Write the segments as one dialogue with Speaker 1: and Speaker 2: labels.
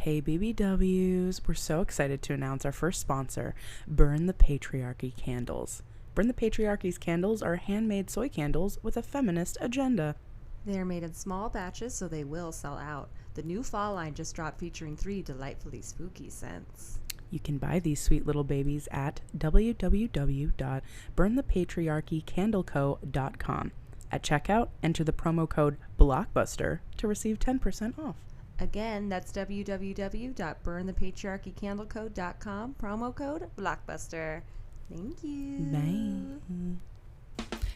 Speaker 1: Hey BBWs, we're so excited to announce our first sponsor, Burn the Patriarchy Candles. Burn the Patriarchy's candles are handmade soy candles with a feminist agenda.
Speaker 2: They are made in small batches, so they will sell out. The new fall line just dropped, featuring 3 delightfully spooky scents.
Speaker 1: You can buy these sweet little babies at www.burnthepatriarchycandleco.com. At checkout, enter the promo code BLOCKBUSTER to receive 10% off.
Speaker 2: Again, that's www.burnthepatriarchycandleco.com, promo code BLOCKBUSTER. Thank you.
Speaker 1: Bye.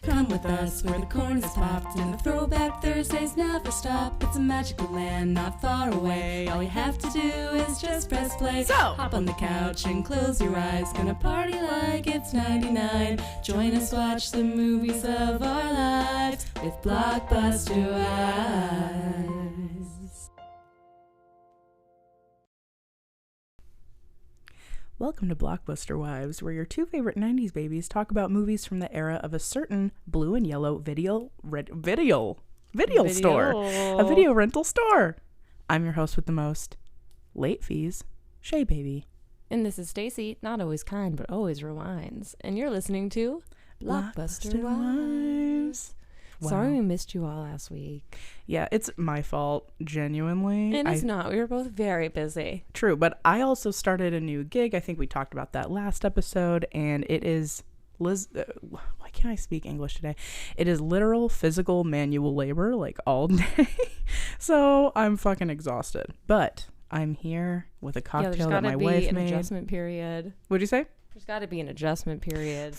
Speaker 3: Come with us where the corn is popped and the throwback Thursdays never stop. It's a magical land not far away. All you have to do is just press play.
Speaker 1: So,
Speaker 3: hop on the couch and close your eyes. Gonna party like it's 99. Join us, watch the movies of our lives with Blockbuster Eyes.
Speaker 1: Welcome to Blockbuster Wives, where your two favorite 90s babies talk about movies from the era of a certain blue and yellow video store. A video rental store. I'm your host with the most late fees, Shea baby.
Speaker 3: And this is Stacy, not always kind, but always rewinds. And you're listening to Blockbuster Wives.
Speaker 1: Wow.
Speaker 3: Sorry we missed you all last week.
Speaker 1: Yeah, it's my fault, genuinely.
Speaker 3: And it's not. We were both very busy.
Speaker 1: True, but I also started a new gig. I think we talked about that last episode, and it is why can't I speak English today? It is literal physical manual labor, like all day. So I'm fucking exhausted. But I'm here with a cocktail that my wife made.
Speaker 3: There's got to be an adjustment period.
Speaker 1: What'd you say?
Speaker 3: There's got to be an adjustment period.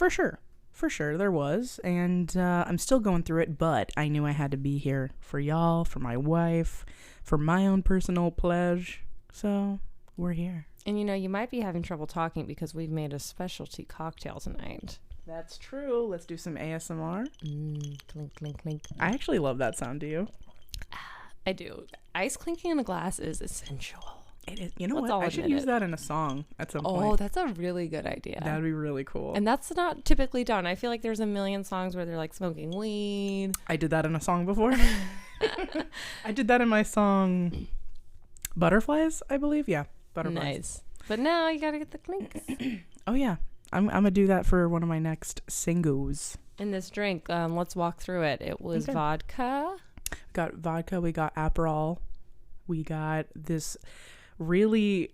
Speaker 1: For sure, there was, and I'm still going through it, but I knew I had to be here for y'all, for my wife, for my own personal pleasure, so we're here.
Speaker 3: And you might be having trouble talking because we've made a specialty cocktail tonight.
Speaker 1: That's true. Let's do some ASMR.
Speaker 3: Clink, clink, clink.
Speaker 1: I actually love that sound. Do you?
Speaker 3: I do. Ice clinking in a glass is essential.
Speaker 1: It is. You know what? I should use that in a song at some point.
Speaker 3: Oh, that's a really good idea.
Speaker 1: That'd be really cool.
Speaker 3: And that's not typically done. I feel like there's a million songs where they're like smoking weed.
Speaker 1: I did that in a song before. I did that in my song Butterflies, I believe. Yeah, Butterflies.
Speaker 3: Nice. But now you gotta get the clinks.
Speaker 1: Oh yeah, I'm gonna do that for one of my next singles.
Speaker 3: In this drink, let's walk through it. It was vodka.
Speaker 1: We got vodka. We got Aperol. We got this really,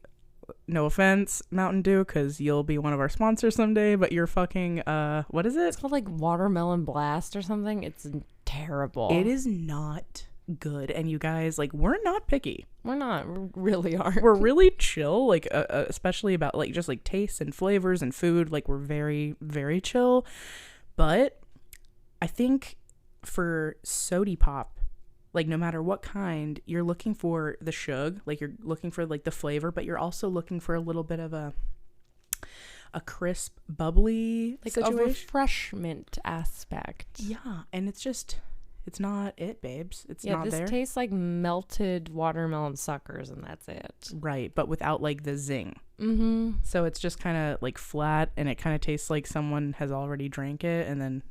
Speaker 1: no offense, Mountain Dew, because you'll be one of our sponsors someday, but you're fucking, what is it?
Speaker 3: It's called like Watermelon Blast or something. It's terrible.
Speaker 1: It is not good. And you guys, like, we're not picky.
Speaker 3: We're not. We really aren't.
Speaker 1: We're really chill, like, especially about, like, just, like, tastes and flavors and food. Like, we're very, very chill. But I think for Sody Pop, like, no matter what kind, you're looking for the shug, like, you're looking for, like, the flavor, but you're also looking for a little bit of a crisp, bubbly,
Speaker 3: like,
Speaker 1: situation.
Speaker 3: A refreshment aspect.
Speaker 1: Yeah, and it's not it, babes. It's not there.
Speaker 3: This tastes like melted watermelon suckers, and that's it.
Speaker 1: Right, but without, like, the zing.
Speaker 3: Mm-hmm.
Speaker 1: So it's just kind of, like, flat, and it kind of tastes like someone has already drank it, and then...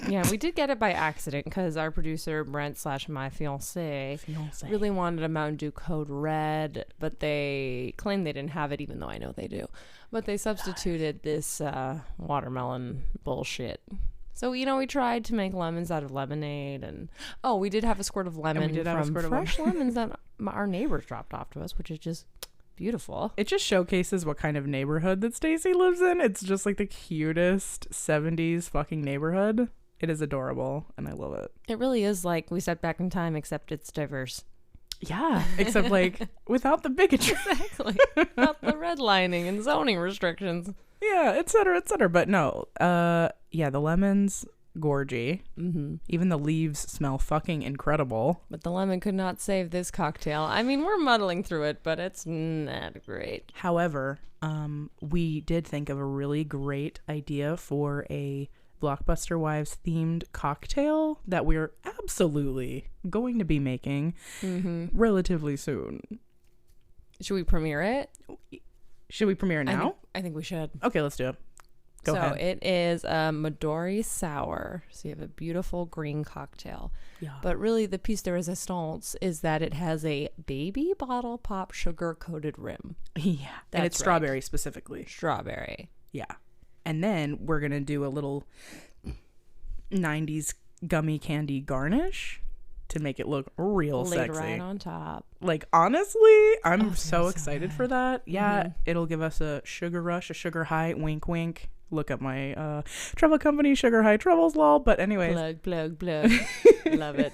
Speaker 3: Yeah, we did get it by accident because our producer, Brent / my fiance, really wanted a Mountain Dew Code Red, but they claimed they didn't have it, even though I know they do. But they substituted this watermelon bullshit. So, we tried to make lemons out of lemonade, and we did have a squirt of lemon from fresh lemons that our neighbors dropped off to us, which is just beautiful.
Speaker 1: It just showcases what kind of neighborhood that Stacy lives in. It's just like the cutest 70s fucking neighborhood. It is adorable, and I love it.
Speaker 3: It really is like we stepped back in time, except it's diverse.
Speaker 1: Yeah, except like without the bigotry.
Speaker 3: Exactly. Without the redlining and zoning restrictions.
Speaker 1: Yeah, et cetera, et cetera. But no, yeah, the lemons, gorgy.
Speaker 3: Mm-hmm.
Speaker 1: Even the leaves smell fucking incredible.
Speaker 3: But the lemon could not save this cocktail. I mean, we're muddling through it, but it's not great.
Speaker 1: However, we did think of a really great idea for a Blockbuster Wives themed cocktail that we're absolutely going to be making relatively soon.
Speaker 3: Should we premiere it?
Speaker 1: Should we premiere it now?
Speaker 3: I think we should.
Speaker 1: Okay, let's do it. Go ahead.
Speaker 3: It is a Midori sour. So you have a beautiful green cocktail.
Speaker 1: Yeah.
Speaker 3: But really the piece de resistance is that it has a baby bottle pop sugar coated rim.
Speaker 1: Yeah. And it's
Speaker 3: That's
Speaker 1: strawberry specifically.
Speaker 3: Strawberry.
Speaker 1: Yeah. And then we're going to do a little 90s gummy candy garnish to make it look real
Speaker 3: Laid
Speaker 1: sexy.
Speaker 3: right on top.
Speaker 1: Like, honestly, I'm
Speaker 3: it's
Speaker 1: so
Speaker 3: gonna be so
Speaker 1: excited
Speaker 3: good.
Speaker 1: for that. Yeah,
Speaker 3: Mhm.
Speaker 1: it'll give us a sugar rush, a sugar high, wink, wink. Look up my travel company, Sugar High Troubles, lol. But anyways.
Speaker 3: Plug. Love it.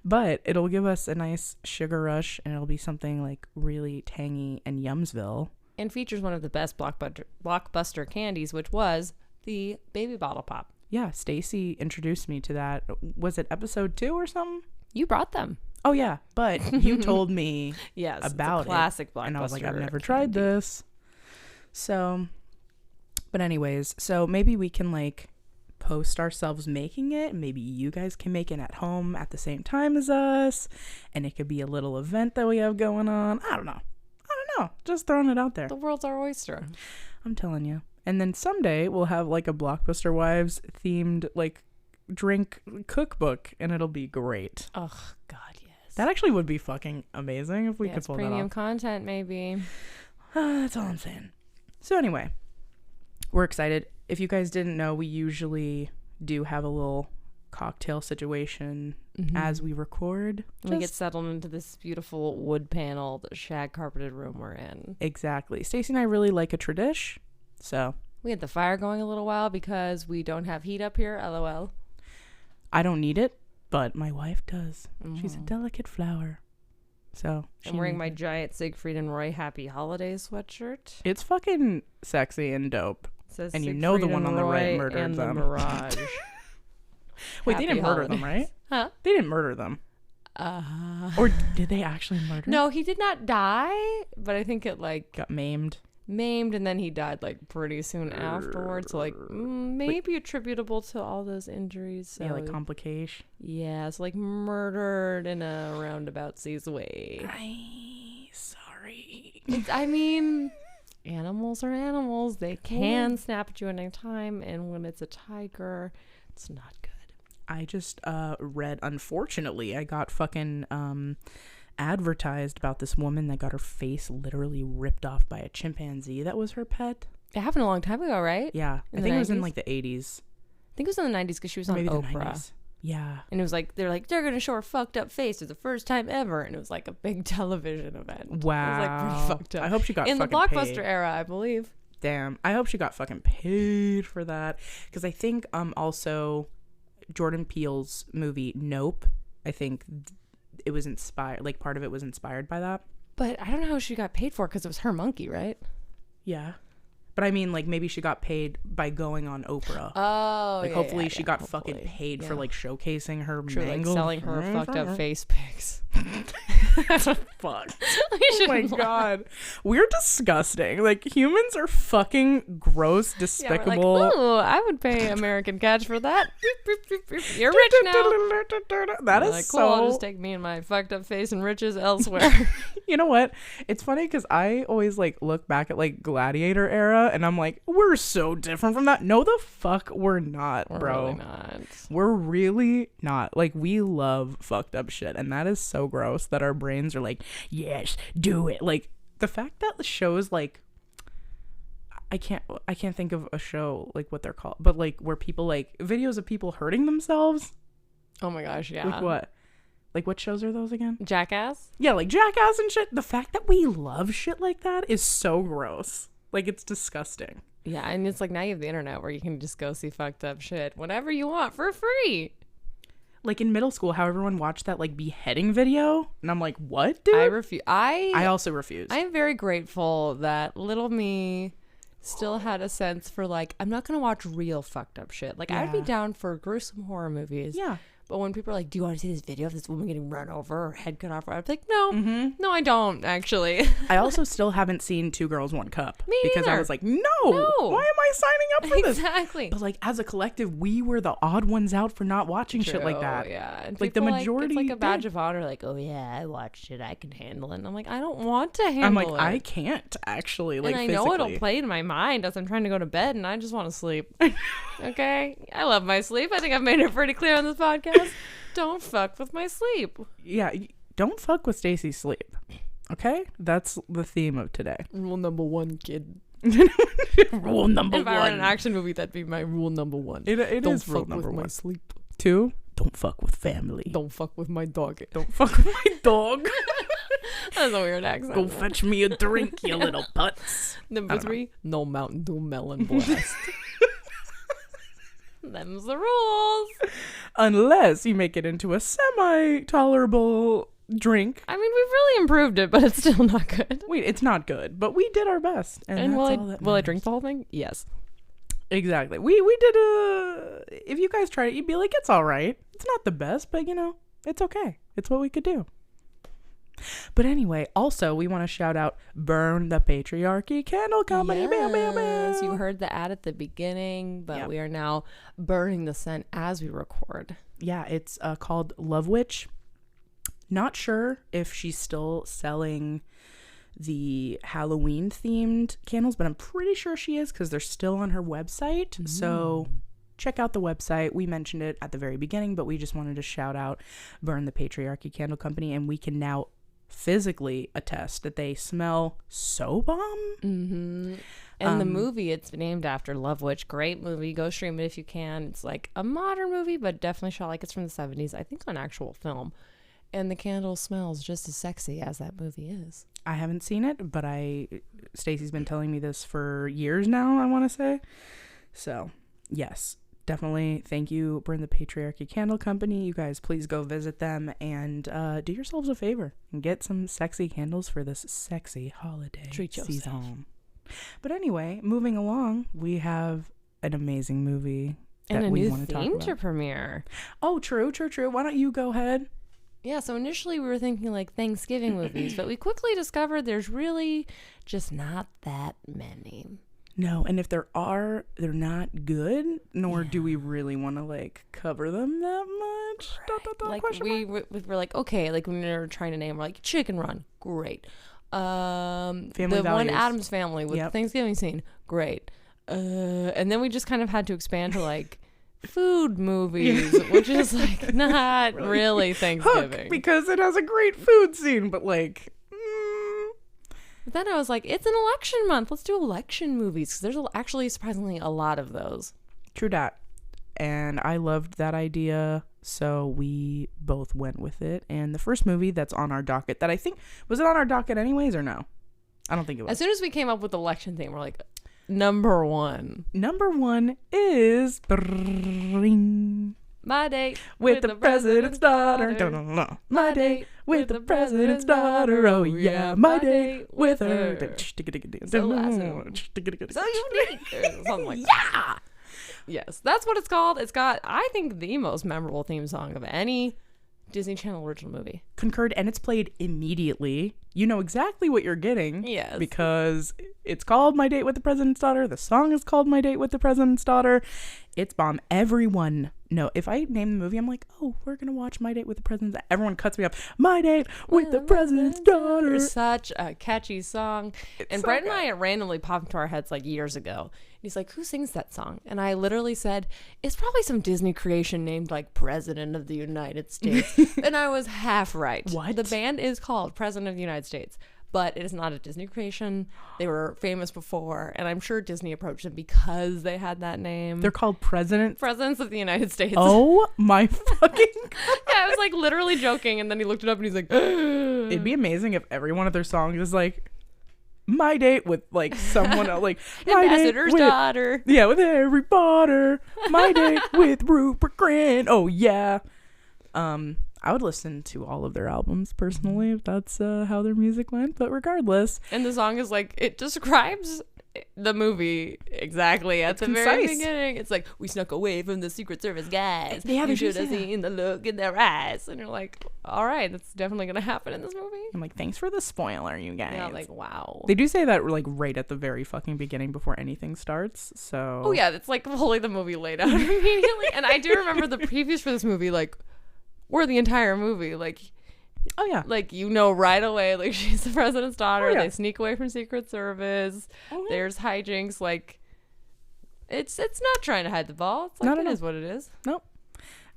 Speaker 1: But it'll give us a nice sugar rush, and it'll be something, like, really tangy and Yumsville.
Speaker 3: And features one of the best blockbuster candies, which was the baby bottle pop.
Speaker 1: Yeah, Stacy introduced me to that. Was it episode 2 or something?
Speaker 3: You brought them.
Speaker 1: Oh, yeah. But you told me
Speaker 3: Yes.
Speaker 1: about
Speaker 3: it's a classic
Speaker 1: it.
Speaker 3: blockbuster.
Speaker 1: And I was like, I've never tried this. So, but anyways, so maybe we can, like, post ourselves making it. Maybe you guys can make it at home at the same time as us. And it could be a little event that we have going on. I don't know. Just throwing it out there.
Speaker 3: The world's our oyster.
Speaker 1: I'm telling you. And then someday we'll have, like, a Blockbuster Wives themed, like, drink cookbook, and it'll be great.
Speaker 3: Oh, God, yes.
Speaker 1: That actually would be fucking amazing if we could
Speaker 3: it's
Speaker 1: pull that
Speaker 3: premium
Speaker 1: off.
Speaker 3: content, maybe.
Speaker 1: That's all I'm saying. So anyway, we're excited. If you guys didn't know, we usually do have a little cocktail situation as we record.
Speaker 3: We get settled into this beautiful wood paneled shag carpeted room we're in.
Speaker 1: Exactly. Stacy and I really like a tradish, so
Speaker 3: We had the fire going a little while because we don't have heat up here, LOL.
Speaker 1: I don't need it, but my wife does. She's a delicate flower. So
Speaker 3: I'm wearing my giant Siegfried and Roy Happy Holidays sweatshirt.
Speaker 1: It's fucking sexy and dope.
Speaker 3: It says
Speaker 1: And you know the
Speaker 3: Siegfried
Speaker 1: one
Speaker 3: and
Speaker 1: on the right
Speaker 3: Roy
Speaker 1: murdered
Speaker 3: and
Speaker 1: them.
Speaker 3: The Mirage.
Speaker 1: Wait,
Speaker 3: Happy
Speaker 1: they didn't murder them,
Speaker 3: holidays.
Speaker 1: right?
Speaker 3: Huh?
Speaker 1: They didn't murder them. Or did they actually murder?
Speaker 3: No, he did not die, but I think it like
Speaker 1: Got maimed.
Speaker 3: and then he died like pretty soon afterwards. So like maybe attributable to all those injuries. So,
Speaker 1: Yeah, like complication.
Speaker 3: yeah, so like murdered in a roundabout way.
Speaker 1: Sorry.
Speaker 3: I mean, animals are animals. They can snap at you at any time, and when it's a tiger, it's not good.
Speaker 1: I just read, unfortunately, I got fucking advertised about this woman that got her face literally ripped off by a chimpanzee that was her pet.
Speaker 3: It happened a long time ago, right?
Speaker 1: Yeah.
Speaker 3: In
Speaker 1: I
Speaker 3: the
Speaker 1: think it was in
Speaker 3: 90s?
Speaker 1: like the 80s.
Speaker 3: I think it was in the 90s because she was on
Speaker 1: Maybe the
Speaker 3: Oprah.
Speaker 1: 90s. Yeah.
Speaker 3: And it was like, they're going to show her fucked up face for the first time ever. And it was like a big television event.
Speaker 1: Wow.
Speaker 3: It was like pretty fucked up.
Speaker 1: I hope she got
Speaker 3: in the
Speaker 1: fucking
Speaker 3: Blockbuster
Speaker 1: paid.
Speaker 3: era, I believe.
Speaker 1: Damn. I hope she got fucking paid for that. Because I think also Jordan Peele's movie Nope, I think it was inspired, like part of it was inspired by that.
Speaker 3: But I don't know how she got paid for because it was her monkey, right?
Speaker 1: Yeah. But I mean, like, maybe she got paid by going on Oprah.
Speaker 3: Oh,
Speaker 1: Like, hopefully she got fucking paid for, like, showcasing her
Speaker 3: True, like
Speaker 1: mangled.
Speaker 3: selling her fucked up face pics.
Speaker 1: Fuck. Oh my god. We're disgusting. Like, humans are fucking gross,
Speaker 3: Yeah,
Speaker 1: despicable.
Speaker 3: we're like, ooh, I would pay American Catch for that. You're rich now.
Speaker 1: That
Speaker 3: We're
Speaker 1: is
Speaker 3: like, cool, I'll
Speaker 1: so...
Speaker 3: just take me and my fucked up face and riches elsewhere.
Speaker 1: You know what? It's funny because I always, like, look back at, like, Gladiator era, and I'm like, we're so different from that. No, the fuck we're not,
Speaker 3: We're
Speaker 1: bro.
Speaker 3: really not.
Speaker 1: We're really not. Like, we love fucked up shit, and that is so gross that our brains are like, yes, do it. Like, the fact that the shows, like, I can't think of a show, like, what they're called, but, like, where people, like, videos of people hurting themselves.
Speaker 3: Oh my gosh, yeah.
Speaker 1: Like, what? Like, what shows are those again?
Speaker 3: Jackass?
Speaker 1: Yeah, like Jackass and shit. The fact that we love shit like that is so gross. Like, it's disgusting.
Speaker 3: Yeah, and it's like now you have the internet where you can just go see fucked up shit whenever you want for free.
Speaker 1: Like, in middle school, how everyone watched that, like, beheading video, and I'm like, what, dude?
Speaker 3: I refuse.
Speaker 1: I also refuse.
Speaker 3: I am very grateful that little me still had a sense for, like, I'm not going to watch real fucked up shit. Like, I'd be
Speaker 1: Yeah.
Speaker 3: down for gruesome horror movies.
Speaker 1: Yeah.
Speaker 3: But when people are like, do you want to see this video of this woman getting run over or head cut off? I'm like, no, no, I don't actually.
Speaker 1: I also still haven't seen Two Girls, One Cup.
Speaker 3: Me
Speaker 1: because
Speaker 3: neither.
Speaker 1: I was like, no, why am I signing up for this?
Speaker 3: Exactly.
Speaker 1: But like as a collective, we were the odd ones out for not watching shit like that.
Speaker 3: Yeah. And
Speaker 1: like the
Speaker 3: people,
Speaker 1: majority.
Speaker 3: It's like a badge
Speaker 1: did.
Speaker 3: of honor. Like, oh yeah, I watched it. I can handle it. And I'm like, I don't want to handle it.
Speaker 1: I'm like, I can't actually. Like,
Speaker 3: and I
Speaker 1: physically.
Speaker 3: know it'll play in my mind as I'm trying to go to bed, and I just want to sleep. Okay, I love my sleep. I think I've made it pretty clear on this podcast. Don't fuck with my sleep.
Speaker 1: Yeah, don't fuck with Stacy's sleep. Okay, that's the theme of today.
Speaker 3: Rule number 1, kid.
Speaker 1: Rule number
Speaker 3: If
Speaker 1: one.
Speaker 3: I were in an action movie, that'd be my rule number 1.
Speaker 1: It
Speaker 3: Don't
Speaker 1: is rule
Speaker 3: fuck
Speaker 1: number
Speaker 3: with my
Speaker 1: one.
Speaker 3: sleep.
Speaker 1: 2, don't fuck with family.
Speaker 3: Don't fuck with my dog.
Speaker 1: Don't fuck with my dog.
Speaker 3: That's a weird accent.
Speaker 1: Go fetch me a drink, you little putz.
Speaker 3: Number 3, no Mountain Dew melon blast. Them's the rules.
Speaker 1: Unless you make it into a semi-tolerable drink.
Speaker 3: I mean, we've really improved it, but it's still not good.
Speaker 1: Wait, it's not good, but we did our best. And
Speaker 3: And
Speaker 1: that's
Speaker 3: will
Speaker 1: all
Speaker 3: I
Speaker 1: that
Speaker 3: will I
Speaker 1: matters.
Speaker 3: drink the whole thing? Yes.
Speaker 1: Exactly. We did if you guys tried it, you'd be like, it's all right. It's not the best, but you know, it's okay. It's what we could do. But anyway, also we want to shout out Burn the Patriarchy Candle Company. Bam, bam, bam.
Speaker 3: Yes, you heard the ad at the beginning, but
Speaker 1: Yep.
Speaker 3: we are now burning the scent as we record.
Speaker 1: Yeah, it's called Love Witch. Not sure if she's still selling the Halloween themed candles, but I'm pretty sure she is because they're still on her website. So check out the website. We mentioned it at the very beginning, but we just wanted to shout out Burn the Patriarchy Candle Company, and we can now physically attest that they smell so bomb.
Speaker 3: Mm-hmm. And the movie, it's named after Love Witch. Great movie. Go stream it if you can. It's like a modern movie, but definitely shot like it's from the 70s. I think on actual film. And the candle smells just as sexy as that movie is.
Speaker 1: I haven't seen it, but Stacy's been telling me this for years now, I want to say. So, yes, definitely. Thank you, Burn the Patriarchy Candle Company. You guys, please go visit them and do yourselves a favor and get some sexy candles for this sexy holiday
Speaker 3: Treat yourself.
Speaker 1: season. But anyway, moving along, we have an amazing movie
Speaker 3: And
Speaker 1: that
Speaker 3: a
Speaker 1: we
Speaker 3: new
Speaker 1: want to talk
Speaker 3: theme
Speaker 1: about.
Speaker 3: to premiere.
Speaker 1: Oh, true. Why don't you go ahead?
Speaker 3: Yeah, so initially we were thinking like Thanksgiving movies, but we quickly discovered there's really just not that many.
Speaker 1: No, and if there are, they're not good, nor do we really want to like cover them that much.
Speaker 3: Right. Like
Speaker 1: Question
Speaker 3: we
Speaker 1: mark?
Speaker 3: were like, okay, like when we were trying to name, we're like Chicken Run, great.
Speaker 1: Family
Speaker 3: the one
Speaker 1: Values.
Speaker 3: Addams Family with the
Speaker 1: Yep.
Speaker 3: Thanksgiving scene, great. And then we just kind of had to expand to like food movies, which is like not really Thanksgiving.
Speaker 1: Hook, because it has a great food scene, but like,
Speaker 3: But then I was like, it's an election month. Let's do election movies because there's actually surprisingly a lot of those.
Speaker 1: true dat. And I loved that idea, so we both went with it. And the first movie that's on our docket, that I think, was it on our docket anyways or no? I don't think it was.
Speaker 3: As soon as we came up with the election thing, we're like, number 1.
Speaker 1: Number 1 is
Speaker 3: My date
Speaker 1: with the president's daughter. No. My date with the president's daughter. Oh yeah, my date with her.
Speaker 3: So awesome. So unique. Or something like that. Yes, that's what it's called. It's got, I think, the most memorable theme song of any Disney Channel original movie.
Speaker 1: Concurred, and it's played immediately. You know exactly what you're getting.
Speaker 3: Yes.
Speaker 1: Because it's called My Date with the President's Daughter. The song is called My Date with the President's Daughter. It's bomb. Everyone. No, if I name the movie, I'm like, oh, we're going to watch My Date with the President's. Everyone cuts me up. My Date with the President's Daughter.
Speaker 3: Such a catchy song. And
Speaker 1: so
Speaker 3: Brett and
Speaker 1: good.
Speaker 3: I, it randomly popped into our heads like years ago. He's like, who sings that song? And I literally said, it's probably some Disney creation named like President of the United States. And I was half right.
Speaker 1: What?
Speaker 3: The band is called President of the United States, but it is not a Disney creation. They were famous before, and I'm sure Disney approached them because they had that name.
Speaker 1: They're called Presidents.
Speaker 3: Presidents of the United States.
Speaker 1: Oh my fucking God.
Speaker 3: Yeah, I was like literally joking, and then he looked it up and he's like,
Speaker 1: It'd be amazing if every one of their songs is like, my date with like someone else, like my date
Speaker 3: Ambassador's
Speaker 1: with,
Speaker 3: daughter.
Speaker 1: yeah, with Harry Potter. My date with Rupert Grint. Oh yeah. I would listen to all of their albums personally if that's how their music went. But regardless,
Speaker 3: And the song is like, it describes the movie exactly at
Speaker 1: It's
Speaker 3: the
Speaker 1: concise.
Speaker 3: very beginning. It's like, we snuck away from the Secret Service guys.
Speaker 1: Yeah, they
Speaker 3: you
Speaker 1: do
Speaker 3: should
Speaker 1: say
Speaker 3: have
Speaker 1: that.
Speaker 3: seen the look in their eyes. And you're like, all right, that's definitely going to happen in this movie.
Speaker 1: I'm like, thanks for the spoiler, you guys.
Speaker 3: Yeah, like, wow.
Speaker 1: They do say that like right at the very fucking beginning before anything starts. So
Speaker 3: Oh yeah, it's like fully the movie laid out immediately. And I do remember the previews for this movie, like, were the entire movie. Like,
Speaker 1: oh yeah,
Speaker 3: like, you know, right away, like, she's the president's daughter.
Speaker 1: Oh, yeah.
Speaker 3: They sneak away from Secret Service.
Speaker 1: Oh, yeah.
Speaker 3: There's hijinks. Like, it's not trying to hide the ball. It's like,
Speaker 1: Not at
Speaker 3: it
Speaker 1: all.
Speaker 3: is what it is.
Speaker 1: Nope.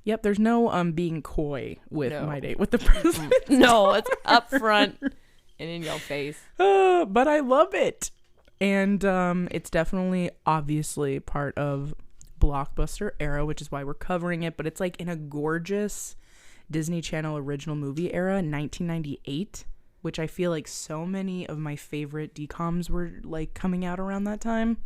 Speaker 1: Yep, there's no being coy with
Speaker 3: No.
Speaker 1: My Date with the President.
Speaker 3: No, it's up front and in your face.
Speaker 1: But I love it. And it's definitely obviously part of blockbuster era, which is why we're covering it, but it's like in a gorgeous Disney Channel original movie era, 1998, which I feel like so many of my favorite DComs were like coming out around that time.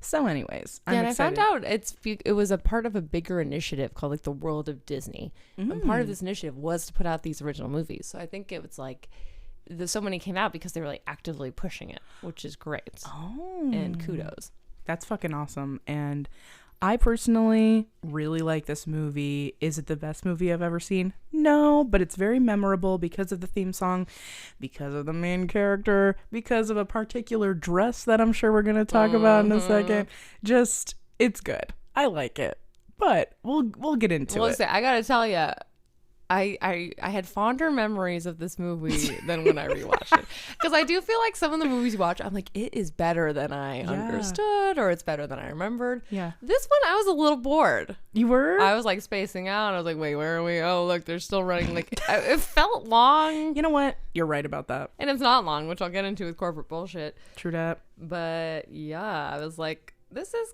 Speaker 1: So anyways, I'm
Speaker 3: And
Speaker 1: excited.
Speaker 3: I found out it was a part of a bigger initiative called like the World of Disney. And part of this initiative was to put out these original movies. So I think it was like so many came out because they were like actively pushing it, which is great.
Speaker 1: Oh,
Speaker 3: And kudos.
Speaker 1: that's fucking awesome. And I personally really like this movie. Is it the best movie I've ever seen? No, but it's very memorable because of the theme song, because of the main character, because of a particular dress that I'm sure we're going to talk about in a second. Just, it's good. I like it. But we'll get into it.
Speaker 3: I gotta tell you, I had fonder memories of this movie than when I rewatched it, because I do feel like some of the movies you watch, I'm like, it is better than I understood, or it's better than I remembered.
Speaker 1: Yeah.
Speaker 3: This one, I was a little bored.
Speaker 1: You were?
Speaker 3: I was like spacing out. I was like, wait, where are we? Oh, look, they're still running. Like, it felt long,
Speaker 1: You know what? You're right about that.
Speaker 3: and it's not long, which I'll get into with corporate bullshit.
Speaker 1: True that.
Speaker 3: But yeah, I was like, this is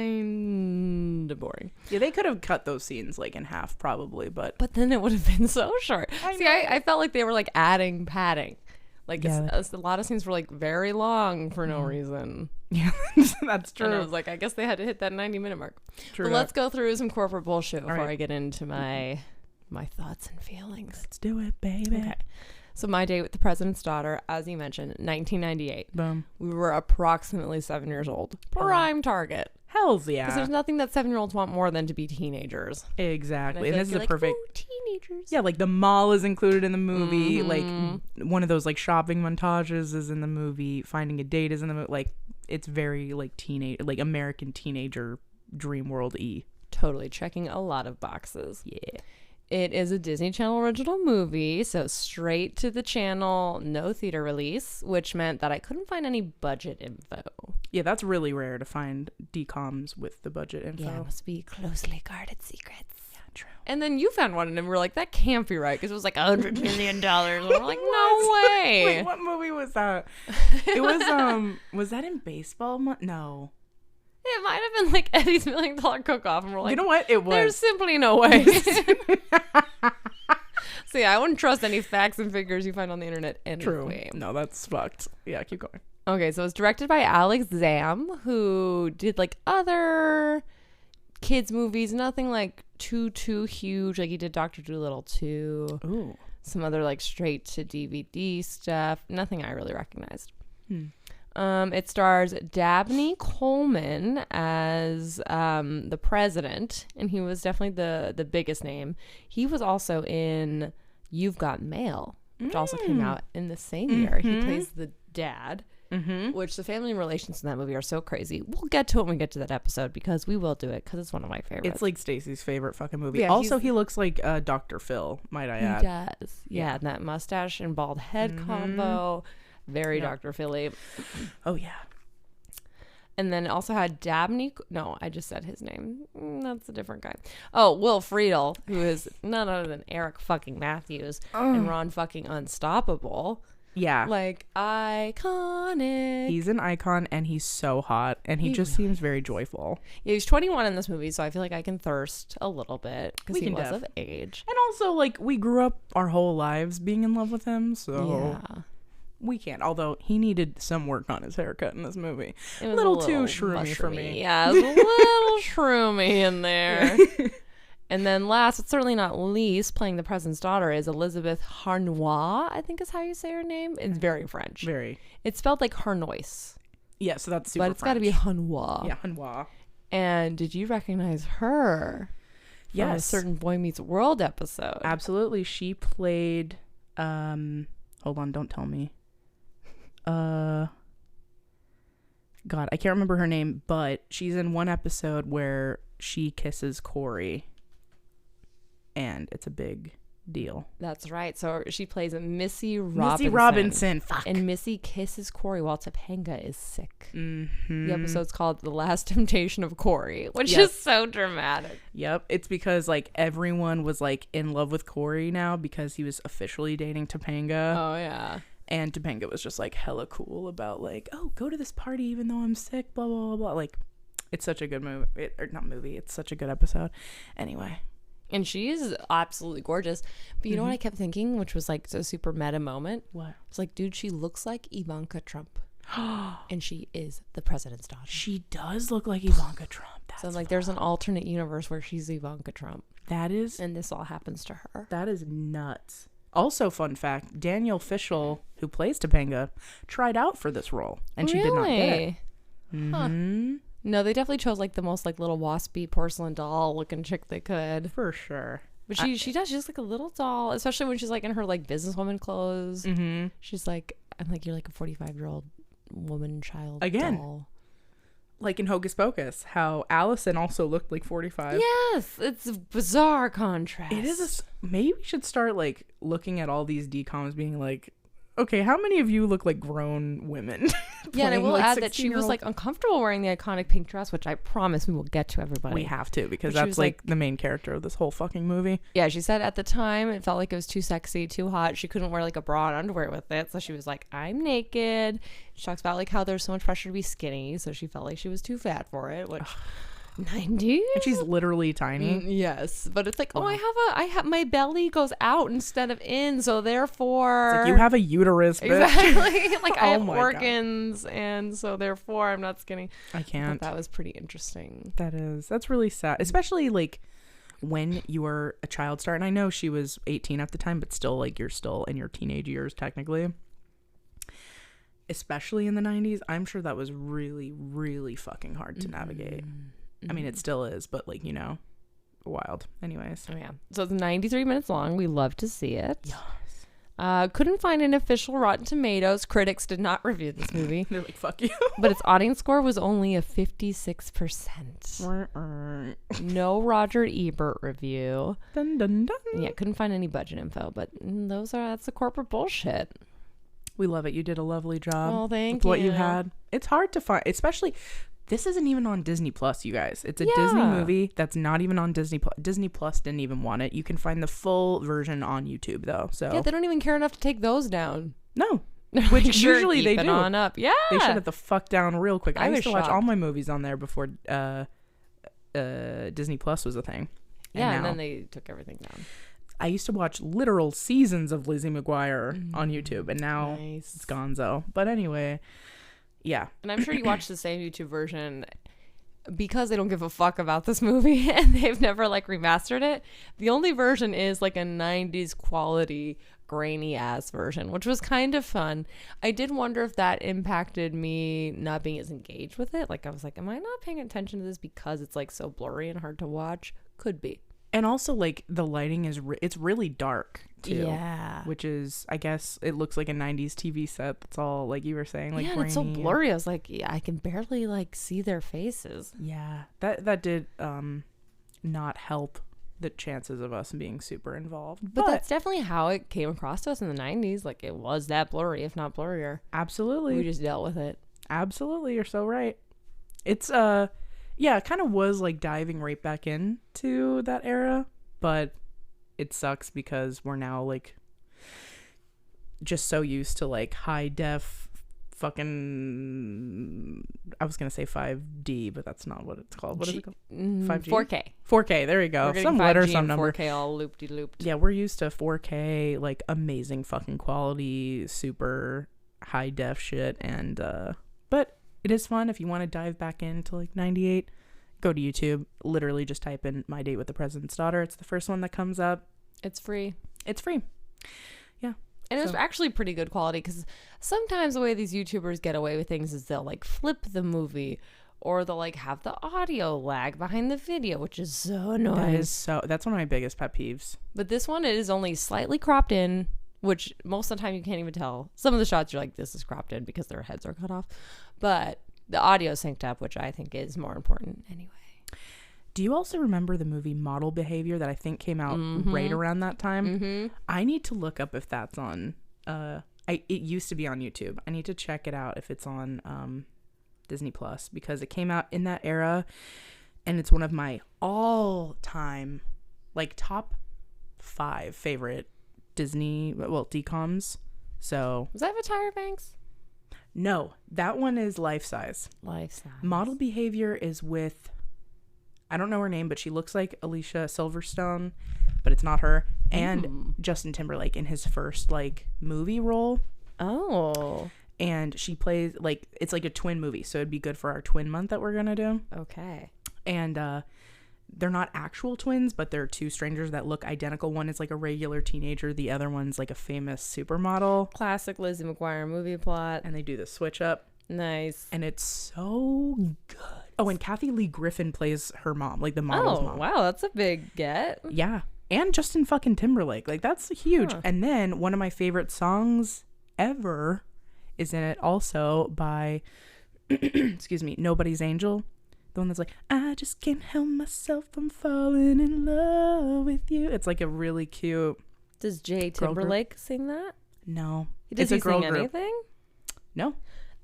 Speaker 3: kind of boring.
Speaker 1: Yeah, they could have cut those scenes like in half probably, but
Speaker 3: But then it would have been so short.
Speaker 1: I
Speaker 3: See,
Speaker 1: know.
Speaker 3: I felt like they were like adding padding. Like,
Speaker 1: Yeah.
Speaker 3: a lot of scenes were like very long for no reason.
Speaker 1: yeah, that's true.
Speaker 3: And I was like, I guess they had to hit that 90-minute mark.
Speaker 1: True
Speaker 3: But
Speaker 1: that.
Speaker 3: let's go through some corporate bullshit before
Speaker 1: right.
Speaker 3: I get into my thoughts and feelings.
Speaker 1: Let's do it, baby.
Speaker 3: Okay. So My Date with the President's Daughter, as you mentioned, 1998.
Speaker 1: Boom.
Speaker 3: We were approximately 7 years old. Prime target.
Speaker 1: Hells
Speaker 3: Because
Speaker 1: yeah.
Speaker 3: there's nothing that 7-year-olds want more than to be teenagers.
Speaker 1: Exactly.
Speaker 3: I
Speaker 1: And this
Speaker 3: feel
Speaker 1: is
Speaker 3: like
Speaker 1: a
Speaker 3: you're like,
Speaker 1: perfect.
Speaker 3: "Ooh, teenagers.
Speaker 1: Yeah, like the mall is included in the movie.
Speaker 3: Mhm.
Speaker 1: Like one of those like shopping montages is in the movie. Finding a date is in the movie. Like it's very like teenage, like American teenager dream world y.
Speaker 3: Totally checking a lot of boxes.
Speaker 1: Yeah.
Speaker 3: It is a Disney Channel original movie, so straight to the channel, no theater release, which meant that I couldn't find any budget info.
Speaker 1: Yeah, that's really rare to find DComs with the budget info.
Speaker 3: Yeah, it must be closely guarded secrets.
Speaker 1: Yeah, true.
Speaker 3: And then you found one, and we were like, that can't be right, because it was like $100 million. And we're like, no way.
Speaker 1: Wait, what movie was that? It was that in baseball? No.
Speaker 3: It might have been like Eddie's $1 Million Cook-Off, and we're like,
Speaker 1: You know what? It was.
Speaker 3: there's simply no way. So yeah, I wouldn't trust any facts and figures you find on the internet anyway.
Speaker 1: True. No, that's fucked. Yeah, keep going.
Speaker 3: Okay, so it's directed by Alex Zam, who did like other kids movies, nothing like too huge. Like he did Dr. Dolittle 2,
Speaker 1: Ooh.
Speaker 3: some other like straight to DVD stuff. Nothing I really recognized. It stars Dabney Coleman as the president, and he was definitely the biggest name. He was also in You've Got Mail, which also came out in the same year. He plays the dad, which the family relations in that movie are so crazy. We'll get to it when we get to that episode, because we will do it, because it's one of my favorites.
Speaker 1: It's like Stacy's favorite fucking movie.
Speaker 3: Yeah,
Speaker 1: also,
Speaker 3: he's-
Speaker 1: he looks like Dr. Phil, might I
Speaker 3: he
Speaker 1: add.
Speaker 3: does. Yeah, and that mustache and bald head combo. Very
Speaker 1: Yeah.
Speaker 3: Dr. Philly.
Speaker 1: Oh, yeah.
Speaker 3: And then it also had Dabney. No, I just said his name. That's a different guy. Oh, Will Friedle, who is none other than Eric fucking Matthews and Ron fucking Unstoppable.
Speaker 1: Yeah.
Speaker 3: Like, iconic.
Speaker 1: He's an icon, and he's so hot, and he just seems very joyful.
Speaker 3: Yeah, he's 21 in this movie, so I feel like I can thirst a little bit, because
Speaker 1: We
Speaker 3: he
Speaker 1: can
Speaker 3: was
Speaker 1: def.
Speaker 3: of age.
Speaker 1: And also, like, we grew up our whole lives being in love with him, so
Speaker 3: Yeah.
Speaker 1: we can't. Although he needed some work on his haircut in this movie.
Speaker 3: It was
Speaker 1: Little too shroomy for
Speaker 3: mushroomy.
Speaker 1: me.
Speaker 3: Yeah, it was a little shroomy in there. And then last, but certainly not least, playing the president's daughter is Elizabeth Harnois, I think is how you say her name. It's very French.
Speaker 1: Very.
Speaker 3: It's spelled like Harnois.
Speaker 1: Yeah, so that's super
Speaker 3: but it's got to be
Speaker 1: French.
Speaker 3: Hanwha.
Speaker 1: Yeah, Hanwha.
Speaker 3: And did you recognize her? From a
Speaker 1: Yes.
Speaker 3: certain Boy Meets World episode.
Speaker 1: Absolutely. She played hold on, don't tell me. God, I can't remember her name, but she's in one episode where she kisses Corey. And it's a big deal.
Speaker 3: That's right. So she plays Missy Robinson.
Speaker 1: Missy Robinson. Fuck.
Speaker 3: And Missy kisses Corey while Topanga is sick.
Speaker 1: Mm-hmm.
Speaker 3: The episode's called The Last Temptation of Corey, which
Speaker 1: Yep.
Speaker 3: is so dramatic.
Speaker 1: Yep. It's because like everyone was like in love with Corey now because he was officially dating Topanga.
Speaker 3: Oh, yeah.
Speaker 1: And Topanga was just like hella cool about like, oh, go to this party even though I'm sick, blah, blah, blah, blah. Like, it's such a good movie. It's such a good episode. Anyway.
Speaker 3: And she is absolutely gorgeous. But you know what I kept thinking, which was like a super meta moment?
Speaker 1: What?
Speaker 3: It's like, dude, she looks like Ivanka Trump. And she is the president's daughter.
Speaker 1: She does look like Ivanka Trump. That's
Speaker 3: So like there's an alternate universe where she's Ivanka Trump.
Speaker 1: That is
Speaker 3: And this all happens to her.
Speaker 1: That is nuts. Also, fun fact, Daniel Fishel, who plays Topanga, tried out for this role, and she did not get it. Mm-hmm.
Speaker 3: No, they definitely chose like the most like little waspy porcelain doll looking chick they could.
Speaker 1: For sure.
Speaker 3: But she does. She's like a little doll, especially when she's like in her like businesswoman clothes.
Speaker 1: Mm-hmm.
Speaker 3: She's like, I'm like, you're like a 45-year-old woman child
Speaker 1: Again.
Speaker 3: doll.
Speaker 1: Like in Hocus Pocus, how Allison also looked like 45.
Speaker 3: Yes, it's a bizarre contrast.
Speaker 1: It is. Maybe we should start like looking at all these DComs being like, okay, how many of you look like grown women?
Speaker 3: Yeah, and I
Speaker 1: playing,
Speaker 3: will
Speaker 1: like,
Speaker 3: add that she was
Speaker 1: 16-year-old?
Speaker 3: like uncomfortable wearing the iconic pink dress, which I promise we will get to, everybody.
Speaker 1: We have to, because
Speaker 3: But she
Speaker 1: that's
Speaker 3: was
Speaker 1: like the main character of this whole fucking movie.
Speaker 3: Yeah, she said at the time it felt like it was too sexy, too hot. She couldn't wear like a bra and underwear with it. So she was like, I'm naked. She talks about like how there's so much pressure to be skinny. So she felt like she was too fat for it, which 90s?
Speaker 1: And she's literally tiny.
Speaker 3: Yes. But it's like,
Speaker 1: Wow.
Speaker 3: oh, I have my belly goes out instead of in. So therefore.
Speaker 1: It's like, you have a uterus, bitch.
Speaker 3: Exactly. Like I
Speaker 1: Oh
Speaker 3: have
Speaker 1: my God.
Speaker 3: organs. And so therefore I'm not skinny.
Speaker 1: I
Speaker 3: I
Speaker 1: can't.
Speaker 3: thought that was pretty interesting.
Speaker 1: That's really sad, especially like when you were a child star. And I know she was 18 at the time, but still, like, you're still in your teenage years technically, especially in the 90s. I'm sure that was really, really fucking hard to navigate. I mean, it still is, but like, you know, wild. Anyways.
Speaker 3: Oh, yeah. So it's 93 minutes long. We love to see it.
Speaker 1: Yes.
Speaker 3: Couldn't find an official Rotten Tomatoes. Critics did not review this movie.
Speaker 1: They're like, fuck you.
Speaker 3: But its audience score was only a 56%. No Roger Ebert review.
Speaker 1: Dun, dun, dun.
Speaker 3: Yeah, couldn't find any budget info, but that's the corporate bullshit.
Speaker 1: We love it. You did a lovely job.
Speaker 3: Oh, thank
Speaker 1: with what you
Speaker 3: you.
Speaker 1: had. It's hard to find, especially this isn't even on Disney Plus, you guys. It's a
Speaker 3: Yeah.
Speaker 1: Disney movie that's not even on Disney Plus. Disney Plus didn't even want it. You can find the full version on YouTube though. So
Speaker 3: Yeah, they don't even care enough to take those down.
Speaker 1: no,
Speaker 3: Which
Speaker 1: usually they do.
Speaker 3: on up. Yeah.
Speaker 1: They shut it the fuck down real quick. I
Speaker 3: I
Speaker 1: used
Speaker 3: was
Speaker 1: to watch
Speaker 3: shocked.
Speaker 1: all my movies on there before Disney Plus was a thing.
Speaker 3: Yeah, and
Speaker 1: now-
Speaker 3: then they took everything down.
Speaker 1: I used to watch literal seasons of Lizzie McGuire on YouTube, and now
Speaker 3: Nice.
Speaker 1: it's gonzo. But anyway, yeah.
Speaker 3: And I'm sure you watch the same YouTube version because they don't give a fuck about this movie and they've never like remastered it. The only version is like a 90s quality grainy ass version, which was kind of fun. I did wonder if that impacted me not being as engaged with it. Like I was like, am I not paying attention to this because it's like so blurry and hard to watch? Could be.
Speaker 1: And also, like, the lighting is it's really dark too.
Speaker 3: Yeah.
Speaker 1: Which is, I guess, it looks like a 90s TV set. That's all, like you were saying, like,
Speaker 3: yeah, and it's so
Speaker 1: grainy.
Speaker 3: blurry. I was like, yeah, I can barely like see their faces.
Speaker 1: Yeah, that did not help the chances of us being super involved.
Speaker 3: But that's definitely how it came across to us in the 90s. Like it was that blurry, if not blurrier.
Speaker 1: Absolutely.
Speaker 3: We just dealt with it.
Speaker 1: Absolutely, you're so right. It's yeah, it kind of was like diving right back into that era, but it sucks because we're now like just so used to like high def fucking, I was gonna say 5D, but that's not what it's called. What is it called? 5G?
Speaker 3: 4K.
Speaker 1: 4K, there you go.
Speaker 3: We're getting
Speaker 1: Some
Speaker 3: 5G
Speaker 1: letter,
Speaker 3: and
Speaker 1: some number.
Speaker 3: 4K all loop-de-looped.
Speaker 1: Yeah, we're used to 4K, like amazing fucking quality, super high def shit, and but it is fun if you want to dive back into like 98. Go to YouTube, literally just type in My Date with the President's Daughter. It's the first one that comes up.
Speaker 3: It's free.
Speaker 1: It's free.
Speaker 3: And it was actually pretty good quality, because sometimes the way these YouTubers get away with things is they'll like flip the movie, or they'll like have the audio lag behind the video, which is so annoying.
Speaker 1: That's one of my biggest pet peeves.
Speaker 3: But this one, it is only slightly cropped in, which most of the time you can't even tell. Some of the shots you're like, this is cropped in because their heads are cut off. But the audio synced up, which I think is more important anyway.
Speaker 1: Do you also remember the movie Model Behavior that I think came out right around that time? I need to look up if that's on, it used to be on YouTube. I need to check it out if it's on Disney Plus, because it came out in that era, and it's one of my all-time, like, top 5 favorite Disney, well, DComs. So
Speaker 3: Was that Tyra Banks?
Speaker 1: No, that one is life size. Model Behavior is with, I don't know her name, but she looks like Alicia Silverstone, but it's not her. And Justin Timberlake in his first like movie role.
Speaker 3: Oh.
Speaker 1: And she plays like, it's like a twin movie, so it'd be good for our twin month that we're gonna do.
Speaker 3: Okay.
Speaker 1: And they're not actual twins, but they're two strangers that look identical. One is like a regular teenager, the other one's like a famous supermodel.
Speaker 3: Classic Lizzie McGuire movie plot.
Speaker 1: And they do the switch up.
Speaker 3: Nice.
Speaker 1: And it's so good. Oh, and Kathy Lee Griffin plays her mom, like the model's mom.
Speaker 3: Wow, that's a big get.
Speaker 1: Yeah. And Justin fucking Timberlake. Like, that's huge. And then one of my favorite songs ever is in it also by, excuse me, Nobody's Angel. The one that's like, I just can't help myself from falling in love with you. It's like a really cute.
Speaker 3: Does Jay Timberlake sing that?
Speaker 1: No.
Speaker 3: Does he sing anything?
Speaker 1: No.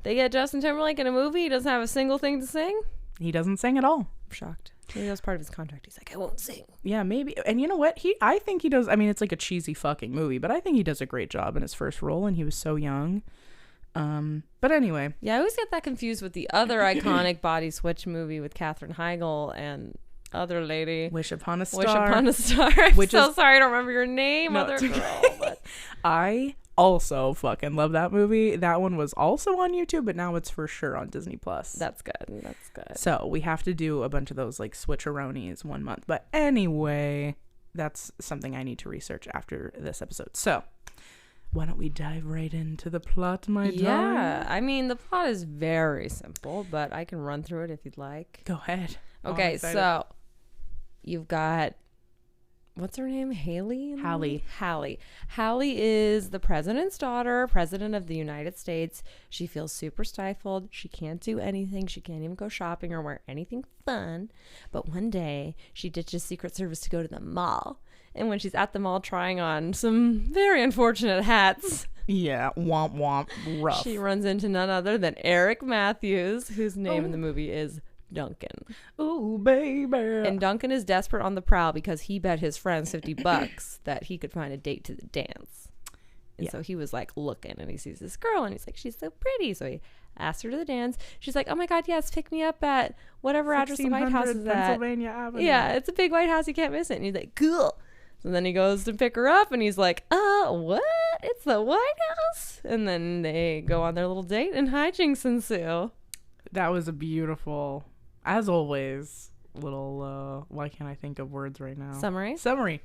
Speaker 3: They get Justin Timberlake in a movie. He doesn't have a single thing to sing.
Speaker 1: He doesn't sing at all.
Speaker 3: I'm shocked. Maybe that was part of his contract. He's like, I won't sing.
Speaker 1: Yeah, maybe. And you know what? I think he does. I mean, it's like a cheesy fucking movie, but I think he does a great job in his first role, and he was so young. But anyway.
Speaker 3: Yeah, I always get that confused with the other iconic body switch movie with Katherine Heigl and other lady.
Speaker 1: Wish Upon a Star.
Speaker 3: Wish Upon a Star. I'm so sorry I don't remember your name,
Speaker 1: no,
Speaker 3: other girl. But.
Speaker 1: I also fucking love that movie. That one was also on YouTube, but now it's for sure on Disney Plus.
Speaker 3: That's good. That's good.
Speaker 1: So we have to do a bunch of those like switcheroonies 1 month. But anyway, that's something I need to research after this episode. So why don't we dive right into the plot, my darling?
Speaker 3: Yeah, I mean, the plot is very simple, but I can run through it if you'd like.
Speaker 1: Go ahead.
Speaker 3: Okay, so you've got, what's her name?
Speaker 1: Hallie.
Speaker 3: Hallie is the president's daughter, president of the United States. She feels super stifled. She can't do anything. She can't even go shopping or wear anything fun. But one day, she ditches Secret Service to go to the mall. And when she's at the mall trying on some very unfortunate hats.
Speaker 1: Yeah, womp womp, rough.
Speaker 3: She runs into none other than Eric Matthews, whose name in the movie is Duncan.
Speaker 1: Oh, baby.
Speaker 3: And Duncan is desperate on the prowl because he bet his friends $50 that he could find a date to the dance. And so he was like looking, and he sees this girl and he's like, she's so pretty. So he asked her to the dance. She's like, oh my God, yes, pick me up at whatever address the White House is at.
Speaker 1: Pennsylvania Avenue.
Speaker 3: Yeah, it's a big White House. You can't miss it. And he's like, cool. So then he goes to pick her up and he's like, what? It's the White House? And then they go on their little date and hijinks ensue.
Speaker 1: That was a beautiful, as always, little, why can't I think of words right now? Summary.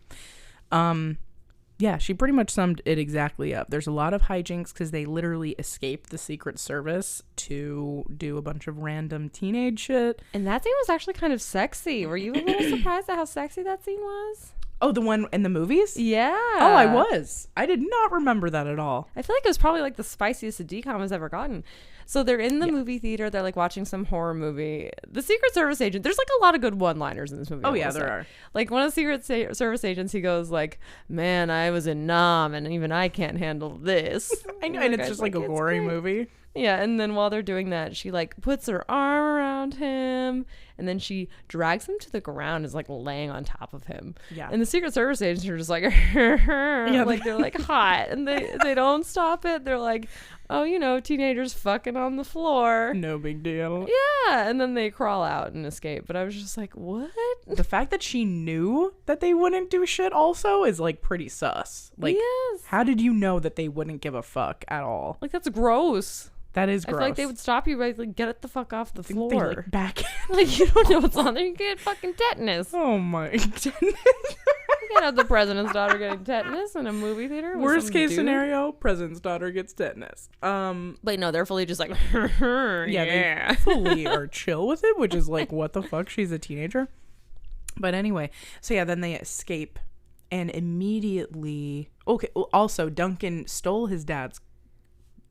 Speaker 1: Yeah, she pretty much summed it exactly up. There's a lot of hijinks because they literally escaped the Secret Service to do a bunch of random teenage shit.
Speaker 3: And that scene was actually kind of sexy. Were you a little surprised at how sexy that scene was?
Speaker 1: Oh, the one in the movies?
Speaker 3: Yeah.
Speaker 1: Oh, I was. I did not remember that at all.
Speaker 3: I feel like it was probably like the spiciest a DCOM has ever gotten. So they're in the movie theater. They're like watching some horror movie. The Secret Service agent, there's like a lot of good one-liners in this movie.
Speaker 1: Oh, yeah, there are.
Speaker 3: Like one of the Secret Service agents, he goes like, man, I was in Nam and even I can't handle this.
Speaker 1: I know, and it's just like a gory movie.
Speaker 3: Yeah, and then while they're doing that, she like puts her arm around him and then she drags him to the ground, is like laying on top of him.
Speaker 1: Yeah.
Speaker 3: And the Secret Service agents are just like, yeah, like they're like hot, and they don't stop it. They're like, oh, you know, teenagers fucking on the floor.
Speaker 1: No big deal.
Speaker 3: Yeah, and then they crawl out and escape. But I was just like, what?
Speaker 1: The fact that she knew that they wouldn't do shit also is like pretty sus. Like,
Speaker 3: yes.
Speaker 1: How did you know that they wouldn't give a fuck at all?
Speaker 3: Like, that's gross.
Speaker 1: That is gross.
Speaker 3: I feel like they would stop you by like, get it the fuck off the floor.
Speaker 1: Like, back.
Speaker 3: Like, you don't know what's on there. You get fucking tetanus.
Speaker 1: Oh my goodness.
Speaker 3: You can't have the president's daughter getting tetanus in a movie theater.
Speaker 1: Worst case scenario, president's daughter gets tetanus.
Speaker 3: But no, they're fully just like,
Speaker 1: They fully are chill with it, which is like, what the fuck? She's a teenager. But anyway, so yeah, then they escape and immediately. Okay, also Duncan stole his dad's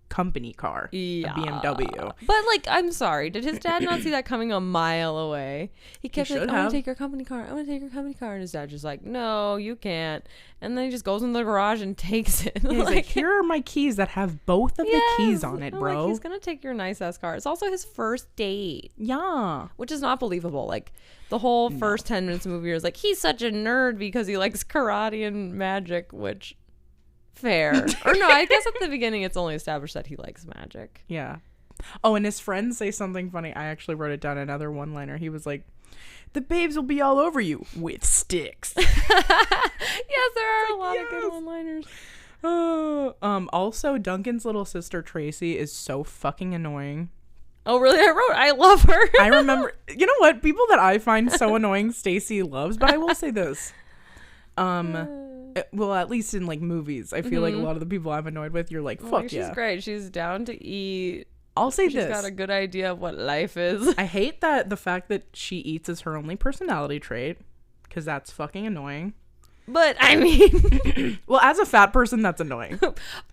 Speaker 1: company car, a BMW.
Speaker 3: But like, I'm sorry, did his dad not see that coming a mile away? He kept like, I want to take your company car, I want to take your company car, and his dad just like, no, you can't. And then he just goes in the garage and takes it.
Speaker 1: He's like, here are my keys that have both of the keys on it, bro.
Speaker 3: Like, he's gonna take your nice ass car. It's also his first date.
Speaker 1: Yeah,
Speaker 3: which is not believable. Like, the whole first 10 minutes of the movie is like, he's such a nerd because he likes karate and magic, which fair. Or no, I guess at the beginning it's only established that he likes magic.
Speaker 1: Yeah. Oh, and his friends say something funny. I actually wrote it down, another one-liner. He was like, the babes will be all over you with sticks.
Speaker 3: Yes, there are a lot of good one-liners.
Speaker 1: Also, Duncan's little sister Tracy is so fucking annoying.
Speaker 3: Oh, really? I love her.
Speaker 1: I remember, you know what? People that I find so annoying, Stacy loves, but I will say this. Well, at least in like movies, I feel like a lot of the people I'm annoyed with, you're like, fuck yeah.
Speaker 3: She's great. She's down to eat.
Speaker 1: I'll say
Speaker 3: She's got a good idea of what life is.
Speaker 1: I hate that the fact that she eats is her only personality trait, because that's fucking annoying.
Speaker 3: But I mean,
Speaker 1: well, as a fat person, that's annoying.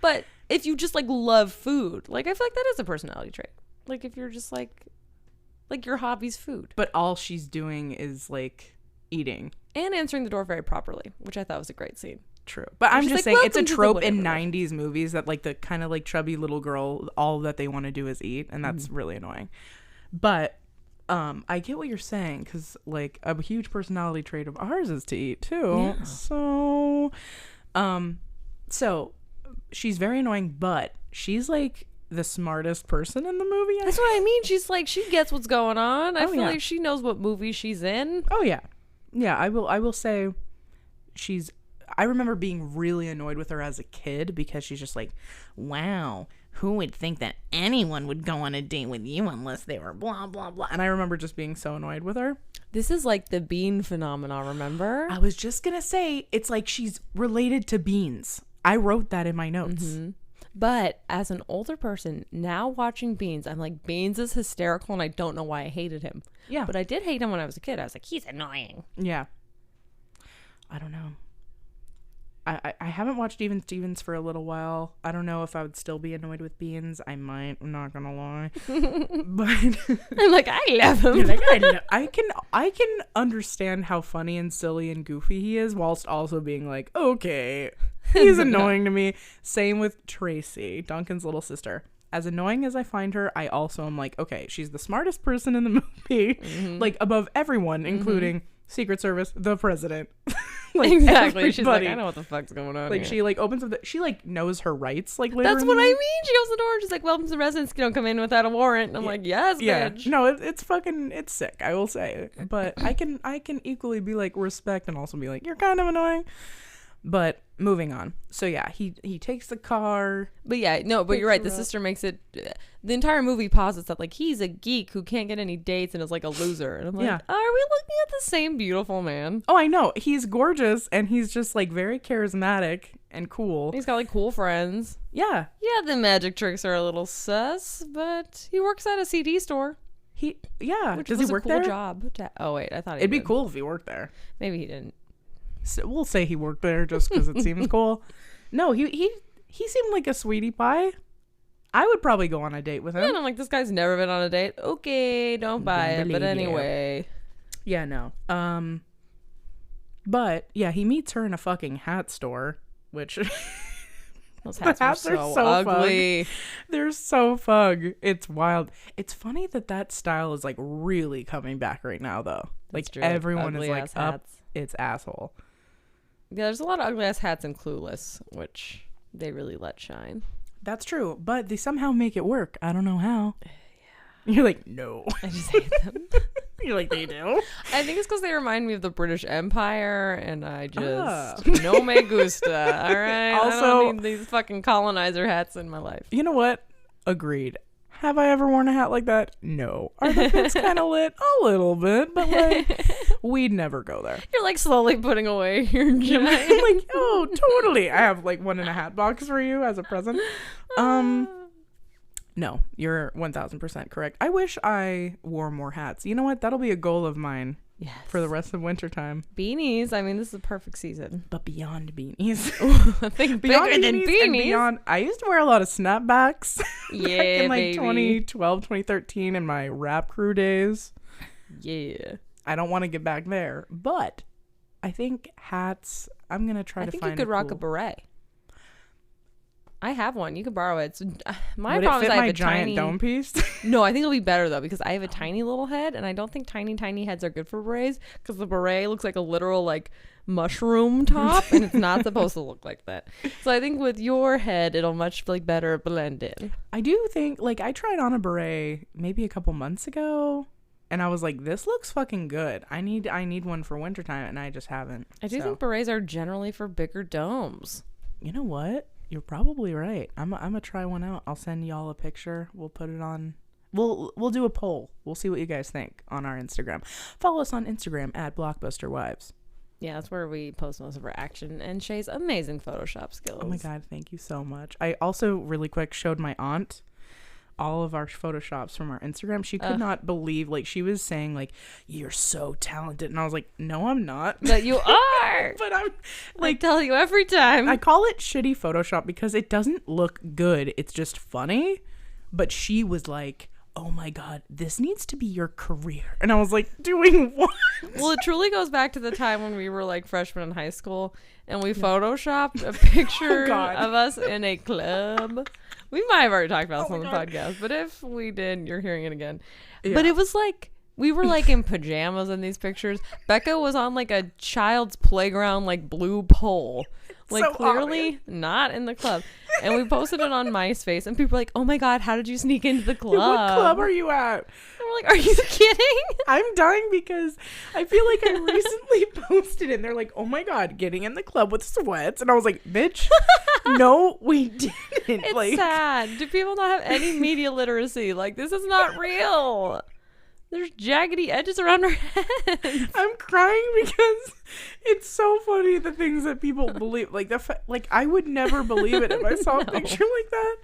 Speaker 3: But if you just like love food, like I feel like that is a personality trait. Like if you're just like your hobby's food.
Speaker 1: But all she's doing is like eating.
Speaker 3: And answering the door very properly, which I thought was a great scene.
Speaker 1: True. But I'm just
Speaker 3: like,
Speaker 1: saying, it's a
Speaker 3: "Welcome to the
Speaker 1: trope in
Speaker 3: whatever."
Speaker 1: 90s movies that like the kind of like chubby little girl, all that they want to do is eat. And that's really annoying. But I get what you're saying, because like a huge personality trait of ours is to eat too. Yeah. So she's very annoying, but she's like the smartest person in the movie.
Speaker 3: That's what I mean. She's like, she gets what's going on. I feel
Speaker 1: yeah.
Speaker 3: like she knows what movie she's in.
Speaker 1: Oh yeah. Yeah, I will say I remember being really annoyed with her as a kid, because she's just like, wow, who would think that anyone would go on a date with you unless they were blah blah blah. And I remember just being so annoyed with her.
Speaker 3: This is like the bean phenomenon, remember?
Speaker 1: I was just gonna say, it's like she's related to beans. I wrote that in my notes.
Speaker 3: Mm-hmm. But as an older person, now watching Beans, I'm like, Beans is hysterical, and I don't know why I hated him.
Speaker 1: Yeah.
Speaker 3: But I did hate him when I was a kid. I was like, he's annoying.
Speaker 1: Yeah. I don't know. I haven't watched Even Stevens for a little while. I don't know if I would still be annoyed with Beans. I might. I'm not gonna lie. But
Speaker 3: I'm like, I love him.
Speaker 1: You're like, I can understand how funny and silly and goofy he is, whilst also being like, okay, he's annoying to me. Same with Tracy, Duncan's little sister. As annoying as I find her, I also am like, okay, she's the smartest person in the movie, like above everyone, including Secret Service, the president. Like,
Speaker 3: exactly.
Speaker 1: everybody.
Speaker 3: She's like, I know what the fuck's going on.
Speaker 1: Like
Speaker 3: here.
Speaker 1: she like opens up she like knows her rights. Like later
Speaker 3: that's what I mean. She opens the door and she's like, welcome to the residence. You don't come in without a warrant. And I'm like, yes, bitch.
Speaker 1: No, it's fucking, it's sick, I will say. But I can equally be like, respect, and also be like, you're kind of annoying. But moving on. So yeah, he takes the car.
Speaker 3: But yeah, no, but you're right. The sister makes it. The entire movie posits that like he's a geek who can't get any dates and is like a loser. And I'm like, are we looking at the same beautiful man?
Speaker 1: Oh, I know. He's gorgeous, and he's just like very charismatic and cool.
Speaker 3: He's got like cool friends.
Speaker 1: Yeah.
Speaker 3: Yeah, the magic tricks are a little sus, but he works at a CD store.
Speaker 1: Which
Speaker 3: does
Speaker 1: he work there?
Speaker 3: Job. Oh wait, I thought
Speaker 1: it'd be cool if he worked there.
Speaker 3: Maybe he didn't.
Speaker 1: So we'll say he worked there just because it seems cool. No, he seemed like a sweetie pie. I would probably go on a date with him.
Speaker 3: And I'm like, this guy's never been on a date. Okay, don't buy it. But anyway.
Speaker 1: Yeah, no. But yeah, he meets her in a fucking hat store, which
Speaker 3: those hats are so ugly.
Speaker 1: Fug. They're so fug. It's wild. It's funny that style is like really coming back right now, though. Like everyone is like up its asshole.
Speaker 3: Yeah, there's a lot of ugly ass hats in Clueless, which they really let shine.
Speaker 1: That's true, but they somehow make it work. I don't know how. Yeah. You're like, no.
Speaker 3: I just hate them.
Speaker 1: You're like, they do?
Speaker 3: I think it's because they remind me of the British Empire, and I just no me gusta. All right.
Speaker 1: Also,
Speaker 3: I don't need these fucking colonizer hats in my life.
Speaker 1: You know what? Agreed. Have I ever worn a hat like that? No. Are the pits kind of lit? A little bit, but like we'd never go there.
Speaker 3: You're like slowly putting away your giant.
Speaker 1: Like, oh, totally. I have like one in a hat box for you as a present. No, you're 1000% correct. I wish I wore more hats. You know what? That'll be a goal of mine.
Speaker 3: Yes.
Speaker 1: For the rest of wintertime.
Speaker 3: Beanies. I mean, this is a perfect season.
Speaker 1: But beyond beanies.
Speaker 3: I think bigger than beanies.
Speaker 1: And beyond, I used to wear a lot of snapbacks.
Speaker 3: Yeah,
Speaker 1: back in like
Speaker 3: baby.
Speaker 1: 2012, 2013 in my rap crew days.
Speaker 3: Yeah.
Speaker 1: I don't want to get back there. But I think hats, I'm going to try to find
Speaker 3: I think you could rock a beret. I have one. You could borrow it. So, my problem is I have a
Speaker 1: giant
Speaker 3: tiny
Speaker 1: dome piece.
Speaker 3: No, I think it'll be better though because I have a tiny little head, and I don't think tiny heads are good for berets because the beret looks like a literal like mushroom top, and it's not supposed to look like that. So I think with your head, it'll much like better blend in.
Speaker 1: I do think like I tried on a beret maybe a couple months ago, and I was like, this looks fucking good. I need one for wintertime, and I just haven't.
Speaker 3: I do think berets are generally for bigger domes.
Speaker 1: You know what? You're probably right. I'm gonna try one out. I'll send y'all a picture. We'll put it on. We'll do a poll. We'll see what you guys think on our Instagram. Follow us on Instagram at BlockbusterWives.
Speaker 3: Yeah, that's where we post most of our action and Shea's amazing Photoshop skills.
Speaker 1: Oh my God, thank you so much. I also really quick showed my aunt all of our Photoshops from our Instagram. She could not believe, like, she was saying like, you're so talented, and I was like, no, I'm not.
Speaker 3: But you are.
Speaker 1: But I'm
Speaker 3: like, I tell you every time.
Speaker 1: I call it shitty Photoshop because it doesn't look good. It's just funny. But she was like, oh my God, this needs to be your career. And I was like, doing what?
Speaker 3: Well, it truly goes back to the time when we were like freshmen in high school and we photoshopped a picture of us in a club. We might have already talked about this on the podcast, but if we did, you're hearing it again. Yeah. But it was like, we were like in pajamas in these pictures. Becca was on like a child's playground, like blue pole. Like so clearly obvious. Not in the club. And we posted it on MySpace and people were like, oh my God, how did you sneak into the club?
Speaker 1: What club are you at?
Speaker 3: And we're like, are you kidding?
Speaker 1: I'm dying because I feel like I recently posted it and they're like, oh my God, getting in the club with sweats. And I was like, bitch, no, we didn't.
Speaker 3: It's
Speaker 1: like,
Speaker 3: sad. Do people not have any media literacy? Like, this is not real. There's jaggedy edges around her head.
Speaker 1: I'm crying because it's so funny the things that people believe. Like like I would never believe it if I saw a picture like that.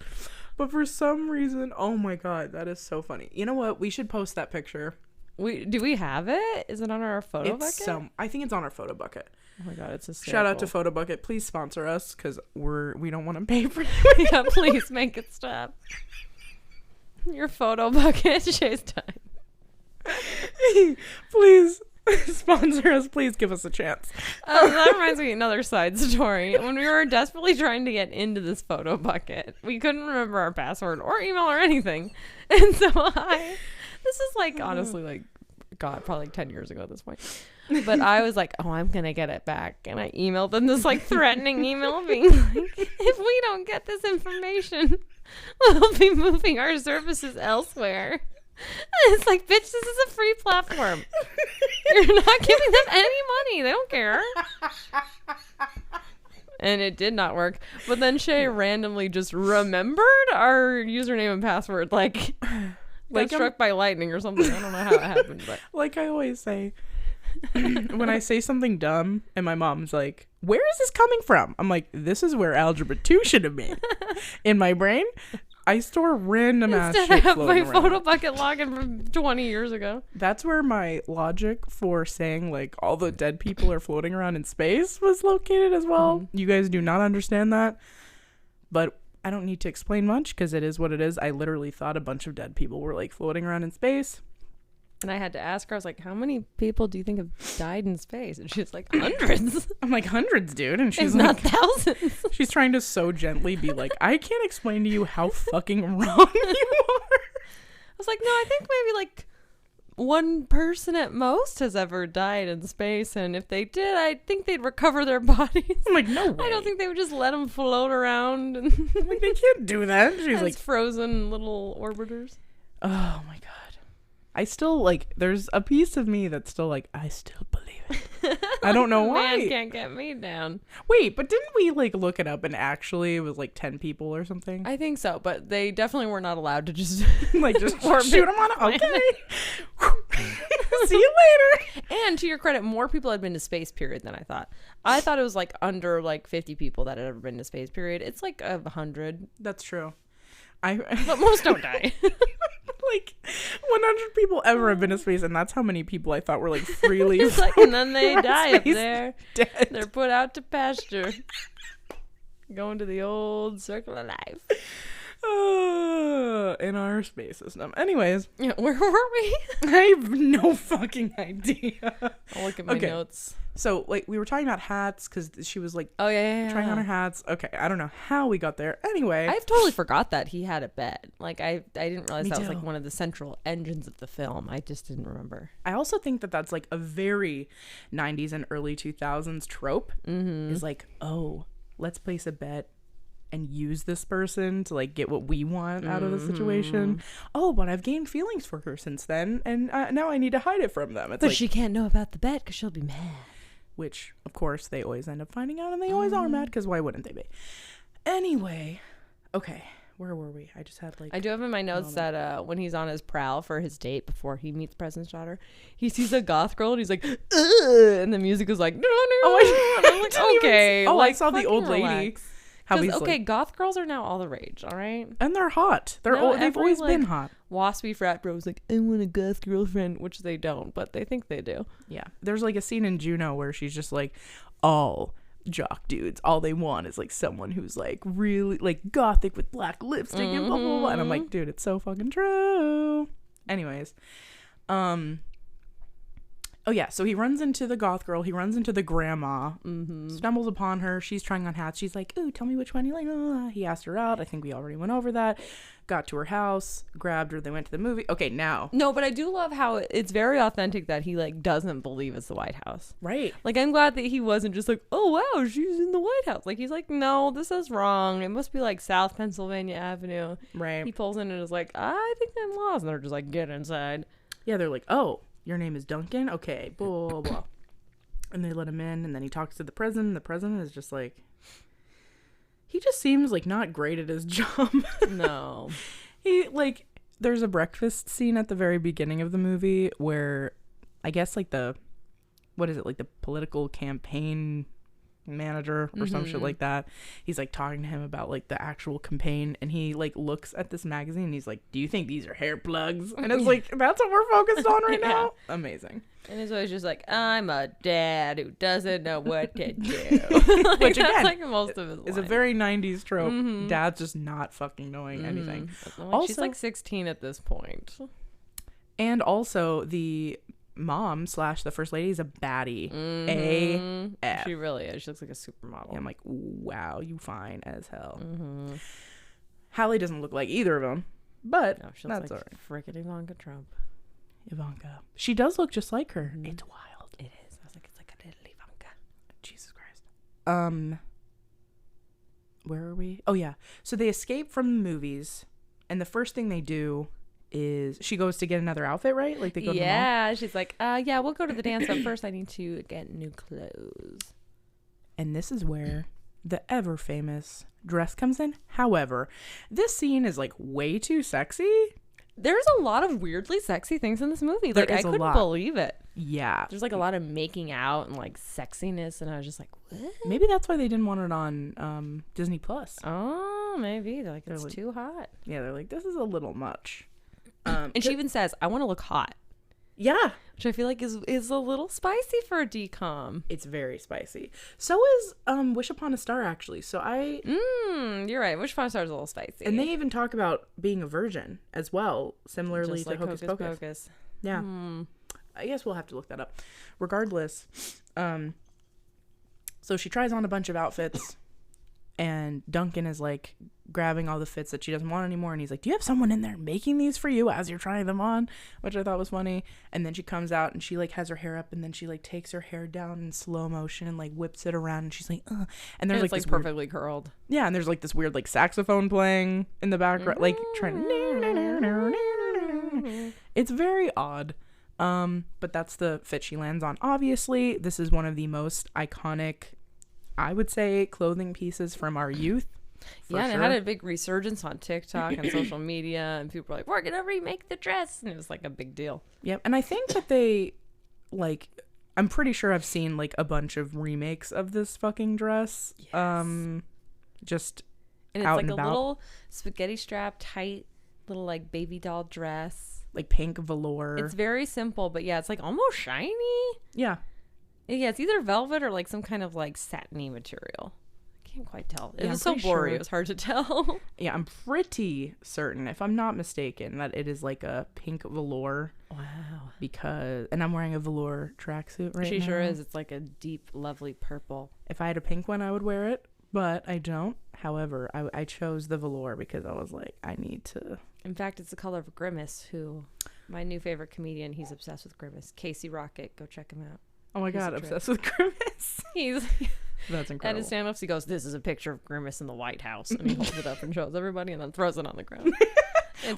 Speaker 1: But for some reason, oh my God, that is so funny. You know what? We should post that picture.
Speaker 3: Do we have it? Is it on our photo bucket?
Speaker 1: I think it's on our photo bucket.
Speaker 3: Oh my God, it's hysterical.
Speaker 1: Shout out to Photo Bucket. Please sponsor us because we don't want to pay for it.
Speaker 3: Yeah, please make it stop. Your photo bucket, Shea's time.
Speaker 1: Please sponsor us. Please give us a chance.
Speaker 3: That reminds me of another side story. When we were desperately trying to get into this photo bucket, we couldn't remember our password or email or anything. And so this is like honestly like God, probably like 10 years ago at this point. But I was like, oh, I'm going to get it back. And I emailed them this like threatening email being like, if we don't get this information, we'll be moving our services elsewhere. And it's like, bitch, this is a free platform. You're not giving them any money. They don't care. And it did not work. But then Shea randomly just remembered our username and password, like struck by lightning or something. I don't know how it happened, but
Speaker 1: like I always say, when I say something dumb and my mom's like, where is this coming from? I'm like, this is where Algebra 2 should have been. In my brain, I store random ass shit
Speaker 3: I have
Speaker 1: floating
Speaker 3: my
Speaker 1: around.
Speaker 3: photo bucket login from 20 years ago.
Speaker 1: That's where my logic for saying like all the dead people are floating around in space was located as well. Mm-hmm. You guys do not understand that, but I don't need to explain much because it is what it is. I literally thought a bunch of dead people were like floating around in space.
Speaker 3: And I had to ask her, I was like, how many people do you think have died in space? And she's like, hundreds.
Speaker 1: I'm like, hundreds, dude. And she's
Speaker 3: if
Speaker 1: like,
Speaker 3: not thousands.
Speaker 1: She's trying to so gently be like, I can't explain to you how fucking wrong you are.
Speaker 3: I was like, no, I think maybe like one person at most has ever died in space. And if they did, I think they'd recover their bodies.
Speaker 1: I'm like, no way.
Speaker 3: I don't think they would just let them float around. And
Speaker 1: like, they can't do that. She's like,
Speaker 3: frozen little orbiters.
Speaker 1: Oh my God. I still like, there's a piece of me that's still like, I still believe it. I don't know why.
Speaker 3: Man can't get me down.
Speaker 1: Wait, but didn't we like look it up and actually it was like 10 people or something?
Speaker 3: I think so, but they definitely were not allowed to just
Speaker 1: Like just shoot them on it. Okay. See you later.
Speaker 3: And to your credit, more people had been to space period than I thought. I thought it was like under like 50 people that had ever been to space period. It's like 100.
Speaker 1: That's true.
Speaker 3: But most don't die.
Speaker 1: Like 100 people ever have been to space, and that's how many people I thought were like freely
Speaker 3: It's like, and then they
Speaker 1: from
Speaker 3: die up
Speaker 1: space
Speaker 3: there.
Speaker 1: dead.
Speaker 3: They're put out to pasture. Going to the old circle of life.
Speaker 1: In our space system. Anyways,
Speaker 3: Yeah, where were we?
Speaker 1: I have no fucking idea.
Speaker 3: I'll look at my notes.
Speaker 1: So, like, we were talking about hats because she was like
Speaker 3: Oh yeah.
Speaker 1: trying on her hats. Okay, I don't know how we got there. Anyway,
Speaker 3: I've totally forgot that he had a bed. Like I didn't realize
Speaker 1: Me
Speaker 3: that was
Speaker 1: too.
Speaker 3: like one of the central engines of the film. I just didn't remember.
Speaker 1: I also think that that's like a very 90s and early 2000s trope. Is like, oh, let's place a bet and use this person to like get what we want out of the situation. Oh, but I've gained feelings for her since then, and now I need to hide it from them. It's
Speaker 3: But
Speaker 1: like,
Speaker 3: she can't know about the bet because she'll be mad.
Speaker 1: which of course they always end up finding out, and they always are mad because why wouldn't they be? Anyway, okay, where were we? I just had like
Speaker 3: I do have in my notes that when he's on his prowl for his date before he meets President's daughter, he sees a goth girl and he's like, ugh, and the music is like, no,
Speaker 1: I
Speaker 3: and I'm like,
Speaker 1: didn't even
Speaker 3: okay,
Speaker 1: see- I
Speaker 3: like,
Speaker 1: saw the
Speaker 3: fucking
Speaker 1: old lady.
Speaker 3: relax.
Speaker 1: How
Speaker 3: 'Cause,
Speaker 1: he's
Speaker 3: okay,
Speaker 1: like,
Speaker 3: goth girls are now all the rage, all right?
Speaker 1: and they're hot.
Speaker 3: Now
Speaker 1: They've
Speaker 3: every,
Speaker 1: always
Speaker 3: like,
Speaker 1: been hot.
Speaker 3: Waspy frat bros like, I want a goth girlfriend, which they don't, but they think they do.
Speaker 1: Yeah, there's like a scene in Juno where she's just like, all jock dudes, all they want is like someone who's like really like gothic with black lipstick and blah blah blah. And I'm like, dude, it's so fucking true. Anyways, oh yeah, so he runs into the goth girl. He runs into the grandma. Stumbles upon her. She's trying on hats. She's like, ooh, tell me which one you like. He asked her out. I think we already went over that. Got to her house, grabbed her. They went to the movie. Okay, now.
Speaker 3: No, but I do love how it's very authentic that he like doesn't believe it's the White House.
Speaker 1: Right.
Speaker 3: Like, I'm glad that he wasn't just like, oh wow, she's in the White House. Like, he's like, no, this is wrong. It must be like South Pennsylvania Avenue.
Speaker 1: Right.
Speaker 3: He pulls in and is like, I think I'm lost. And they're just like, get inside.
Speaker 1: Yeah, they're like, oh, your name is Duncan? Okay, blah, blah, blah. And they let him in, and then he talks to the president. The president is just like, he just seems like not great at his job.
Speaker 3: No.
Speaker 1: He, like, there's a breakfast scene at the very beginning of the movie where I guess, like, what is it, like the political campaign manager or some shit like that. He's like talking to him about like the actual campaign, and he like looks at this magazine and he's like, do you think these are hair plugs? And it's like, that's what we're focused on right now. Amazing.
Speaker 3: And he's always just like, I'm a dad who doesn't know what to do.
Speaker 1: Which again,
Speaker 3: that's like most of his
Speaker 1: is a
Speaker 3: lines.
Speaker 1: very 90s trope. Dad's just not fucking knowing anything.
Speaker 3: Like, she's like 16 at this point.
Speaker 1: And also the mom / the first lady is a baddie. AF.
Speaker 3: She really is. She looks like a supermodel.
Speaker 1: Yeah, I'm like, wow, you fine as hell. Hallie doesn't look like either of them, but
Speaker 3: No, she looks
Speaker 1: that's
Speaker 3: like
Speaker 1: alright.
Speaker 3: freaking Ivanka Trump.
Speaker 1: Ivanka. She does look just like her. It's wild.
Speaker 3: It is. I was like, it's like a little Ivanka.
Speaker 1: Jesus Christ. Where are we? Oh yeah. So they escape from the movies, and the first thing they do is she goes to get another outfit, right? Like they go to the mall.
Speaker 3: Yeah, she's like, yeah, we'll go to the dance, but first I need to get new clothes.
Speaker 1: And this is where the ever famous dress comes in. However, this scene is like way too sexy.
Speaker 3: There's a lot of weirdly sexy things in this movie.
Speaker 1: There
Speaker 3: Like, I
Speaker 1: is a
Speaker 3: couldn't
Speaker 1: lot.
Speaker 3: believe it.
Speaker 1: Yeah.
Speaker 3: There's like a lot of making out and like sexiness, and I was just like, what?
Speaker 1: Maybe that's why they didn't want it on Disney Plus.
Speaker 3: Oh, maybe. They're like, it's
Speaker 1: like-
Speaker 3: too hot.
Speaker 1: Yeah, they're like, this is a little much.
Speaker 3: And she even says, I want to look hot.
Speaker 1: Yeah.
Speaker 3: Which I feel like is a little spicy for a decom.
Speaker 1: It's very spicy. So is Wish Upon a Star, actually. So
Speaker 3: You're right. Wish Upon a Star is a little spicy.
Speaker 1: and they even talk about being a virgin as well, similarly
Speaker 3: just
Speaker 1: to
Speaker 3: like
Speaker 1: Hocus Pocus. Yeah. I guess we'll have to look that up. Regardless, so she tries on a bunch of outfits, and Duncan is like grabbing all the fits that she doesn't want anymore, and he's like, do you have someone in there making these for you as you're trying them on? Which I thought was funny. And then she comes out and she like has her hair up, and then she like takes her hair down in slow motion and like whips it around, and she's like, and there's
Speaker 3: it's
Speaker 1: like
Speaker 3: like
Speaker 1: this weird,
Speaker 3: perfectly curled.
Speaker 1: yeah, and there's like this weird like saxophone playing in the background, like trying to, it's very odd. But that's the fit she lands on. Obviously, this is one of the most iconic, I would say, clothing pieces from our youth.
Speaker 3: Yeah, and it had a big resurgence on TikTok and social media, and people were like, we're gonna remake the dress, and it was like a big deal.
Speaker 1: Yep. And I think that they, like, I'm pretty sure I've seen like a bunch of remakes of this fucking dress.
Speaker 3: Yes.
Speaker 1: Just
Speaker 3: and it's
Speaker 1: out
Speaker 3: like
Speaker 1: and
Speaker 3: a
Speaker 1: about.
Speaker 3: little spaghetti strap tight little like baby doll dress,
Speaker 1: like pink velour.
Speaker 3: It's very simple, but yeah, it's like almost shiny.
Speaker 1: Yeah.
Speaker 3: Yeah, it's either velvet or like some kind of like satiny material. I can't quite tell. It
Speaker 1: Yeah,
Speaker 3: was so
Speaker 1: I'm pretty
Speaker 3: blurry,
Speaker 1: sure.
Speaker 3: it was hard to tell.
Speaker 1: Yeah, I'm pretty certain, if I'm not mistaken, that it is like a pink velour.
Speaker 3: Wow.
Speaker 1: Because, and I'm wearing a velour tracksuit right now.
Speaker 3: She sure is. It's like a deep, lovely purple.
Speaker 1: If I had a pink one, I would wear it, but I don't. However, I chose the velour because I was like, I need to.
Speaker 3: In fact, it's the color of Grimace, who, my new favorite comedian, he's obsessed with Grimace. Casey Rocket, go check him out.
Speaker 1: Oh my God, obsessed with Grimace.
Speaker 3: He's
Speaker 1: That's incredible.
Speaker 3: at his stand-ups, he goes, "This is a picture of Grimace in the White House," and he holds it up and shows everybody, and then throws it on the ground.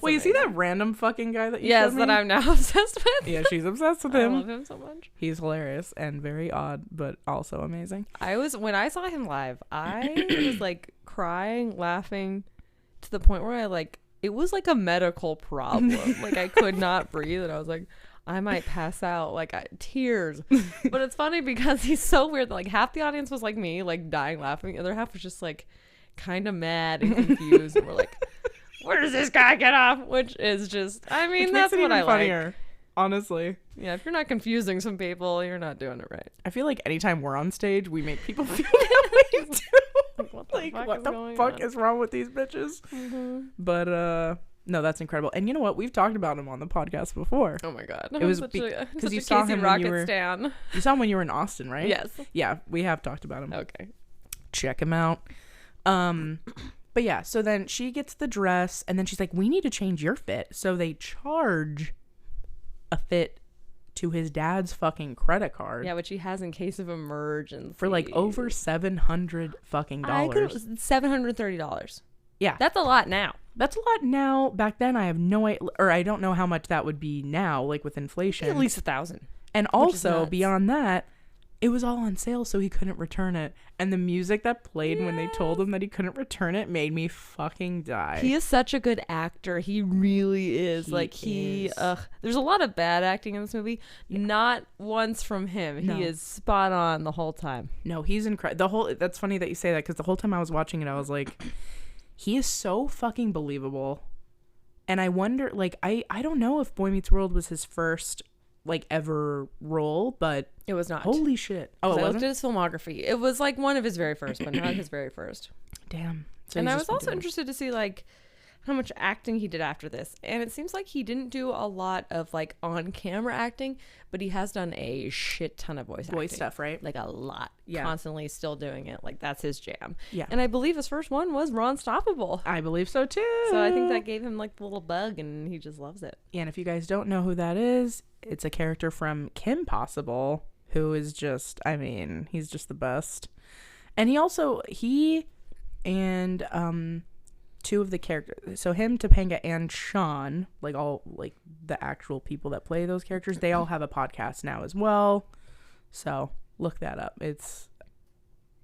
Speaker 1: Wait, you see that random fucking guy that you
Speaker 3: Yes,
Speaker 1: showed me?
Speaker 3: that I'm now obsessed with.
Speaker 1: Yeah, she's obsessed with
Speaker 3: I
Speaker 1: him.
Speaker 3: love him so much.
Speaker 1: He's hilarious and very odd, but also amazing.
Speaker 3: When I saw him live, I was like crying, laughing to the point where it was like a medical problem. Like I could not breathe, and I was like, I might pass out, tears. But it's funny because he's so weird that like half the audience was like me, like dying laughing. The other half was just like kind of mad and confused. And we're like, where does this guy get off? Which is just, I mean,
Speaker 1: Which
Speaker 3: that's
Speaker 1: makes it
Speaker 3: what
Speaker 1: even
Speaker 3: I
Speaker 1: funnier,
Speaker 3: like.
Speaker 1: honestly.
Speaker 3: Yeah, if you're not confusing some people, you're not doing it right.
Speaker 1: I feel like anytime we're on stage, we make people feel that way too.
Speaker 3: What the fuck
Speaker 1: is wrong with these bitches?
Speaker 3: Mm-hmm.
Speaker 1: But no, that's incredible. And you know what? We've talked about him on the podcast before.
Speaker 3: Oh my God.
Speaker 1: It was
Speaker 3: because
Speaker 1: you saw him when you were
Speaker 3: stan.
Speaker 1: You saw him when you were in Austin, right?
Speaker 3: Yes.
Speaker 1: Yeah, we have talked about him.
Speaker 3: Okay.
Speaker 1: Check him out. But yeah, so then she gets the dress, and then she's like, we need to change your fit. So they charge a fit to his dad's fucking credit card.
Speaker 3: Yeah, which he has in case of emergency.
Speaker 1: For like over $700 fucking dollars.
Speaker 3: $730.
Speaker 1: Yeah.
Speaker 3: That's a lot now.
Speaker 1: That's a lot now. Back then, I have no idea, or I don't know how much that would be now, like with inflation.
Speaker 3: At least $1,000.
Speaker 1: And also, beyond that, it was all on sale, so he couldn't return it. And the music that played when they told him that he couldn't return it made me fucking die.
Speaker 3: He is such a good actor. He really is. There's a lot of bad acting in this movie. Yeah. Not once from him. No. He is spot on the whole time.
Speaker 1: No, he's incredible. That's funny that you say that, because the whole time I was watching it, I was like, he is so fucking believable. And I wonder, I don't know if Boy Meets World was his first ever role, but
Speaker 3: it was not.
Speaker 1: Holy shit. Oh, it
Speaker 3: I
Speaker 1: wasn't?
Speaker 3: looked at his filmography. It was one of his very first, but not his very first.
Speaker 1: Damn. So
Speaker 3: and I was also interested to see how much acting he did after this. And it seems like he didn't do a lot of on camera acting, but he has done a shit ton of voice
Speaker 1: stuff, right?
Speaker 3: A lot.
Speaker 1: Yeah.
Speaker 3: Constantly still doing it. That's his jam.
Speaker 1: Yeah.
Speaker 3: And I believe his first one was Ron Stoppable.
Speaker 1: I believe so too.
Speaker 3: So I think that gave him the little bug, and he just loves it.
Speaker 1: Yeah, and if you guys don't know who that is, it's a character from Kim Possible, who is just, he's just the best. And he and two of the characters, so him, Topanga, and Sean, all the actual people that play those characters, they all have a podcast now as well. So look that up.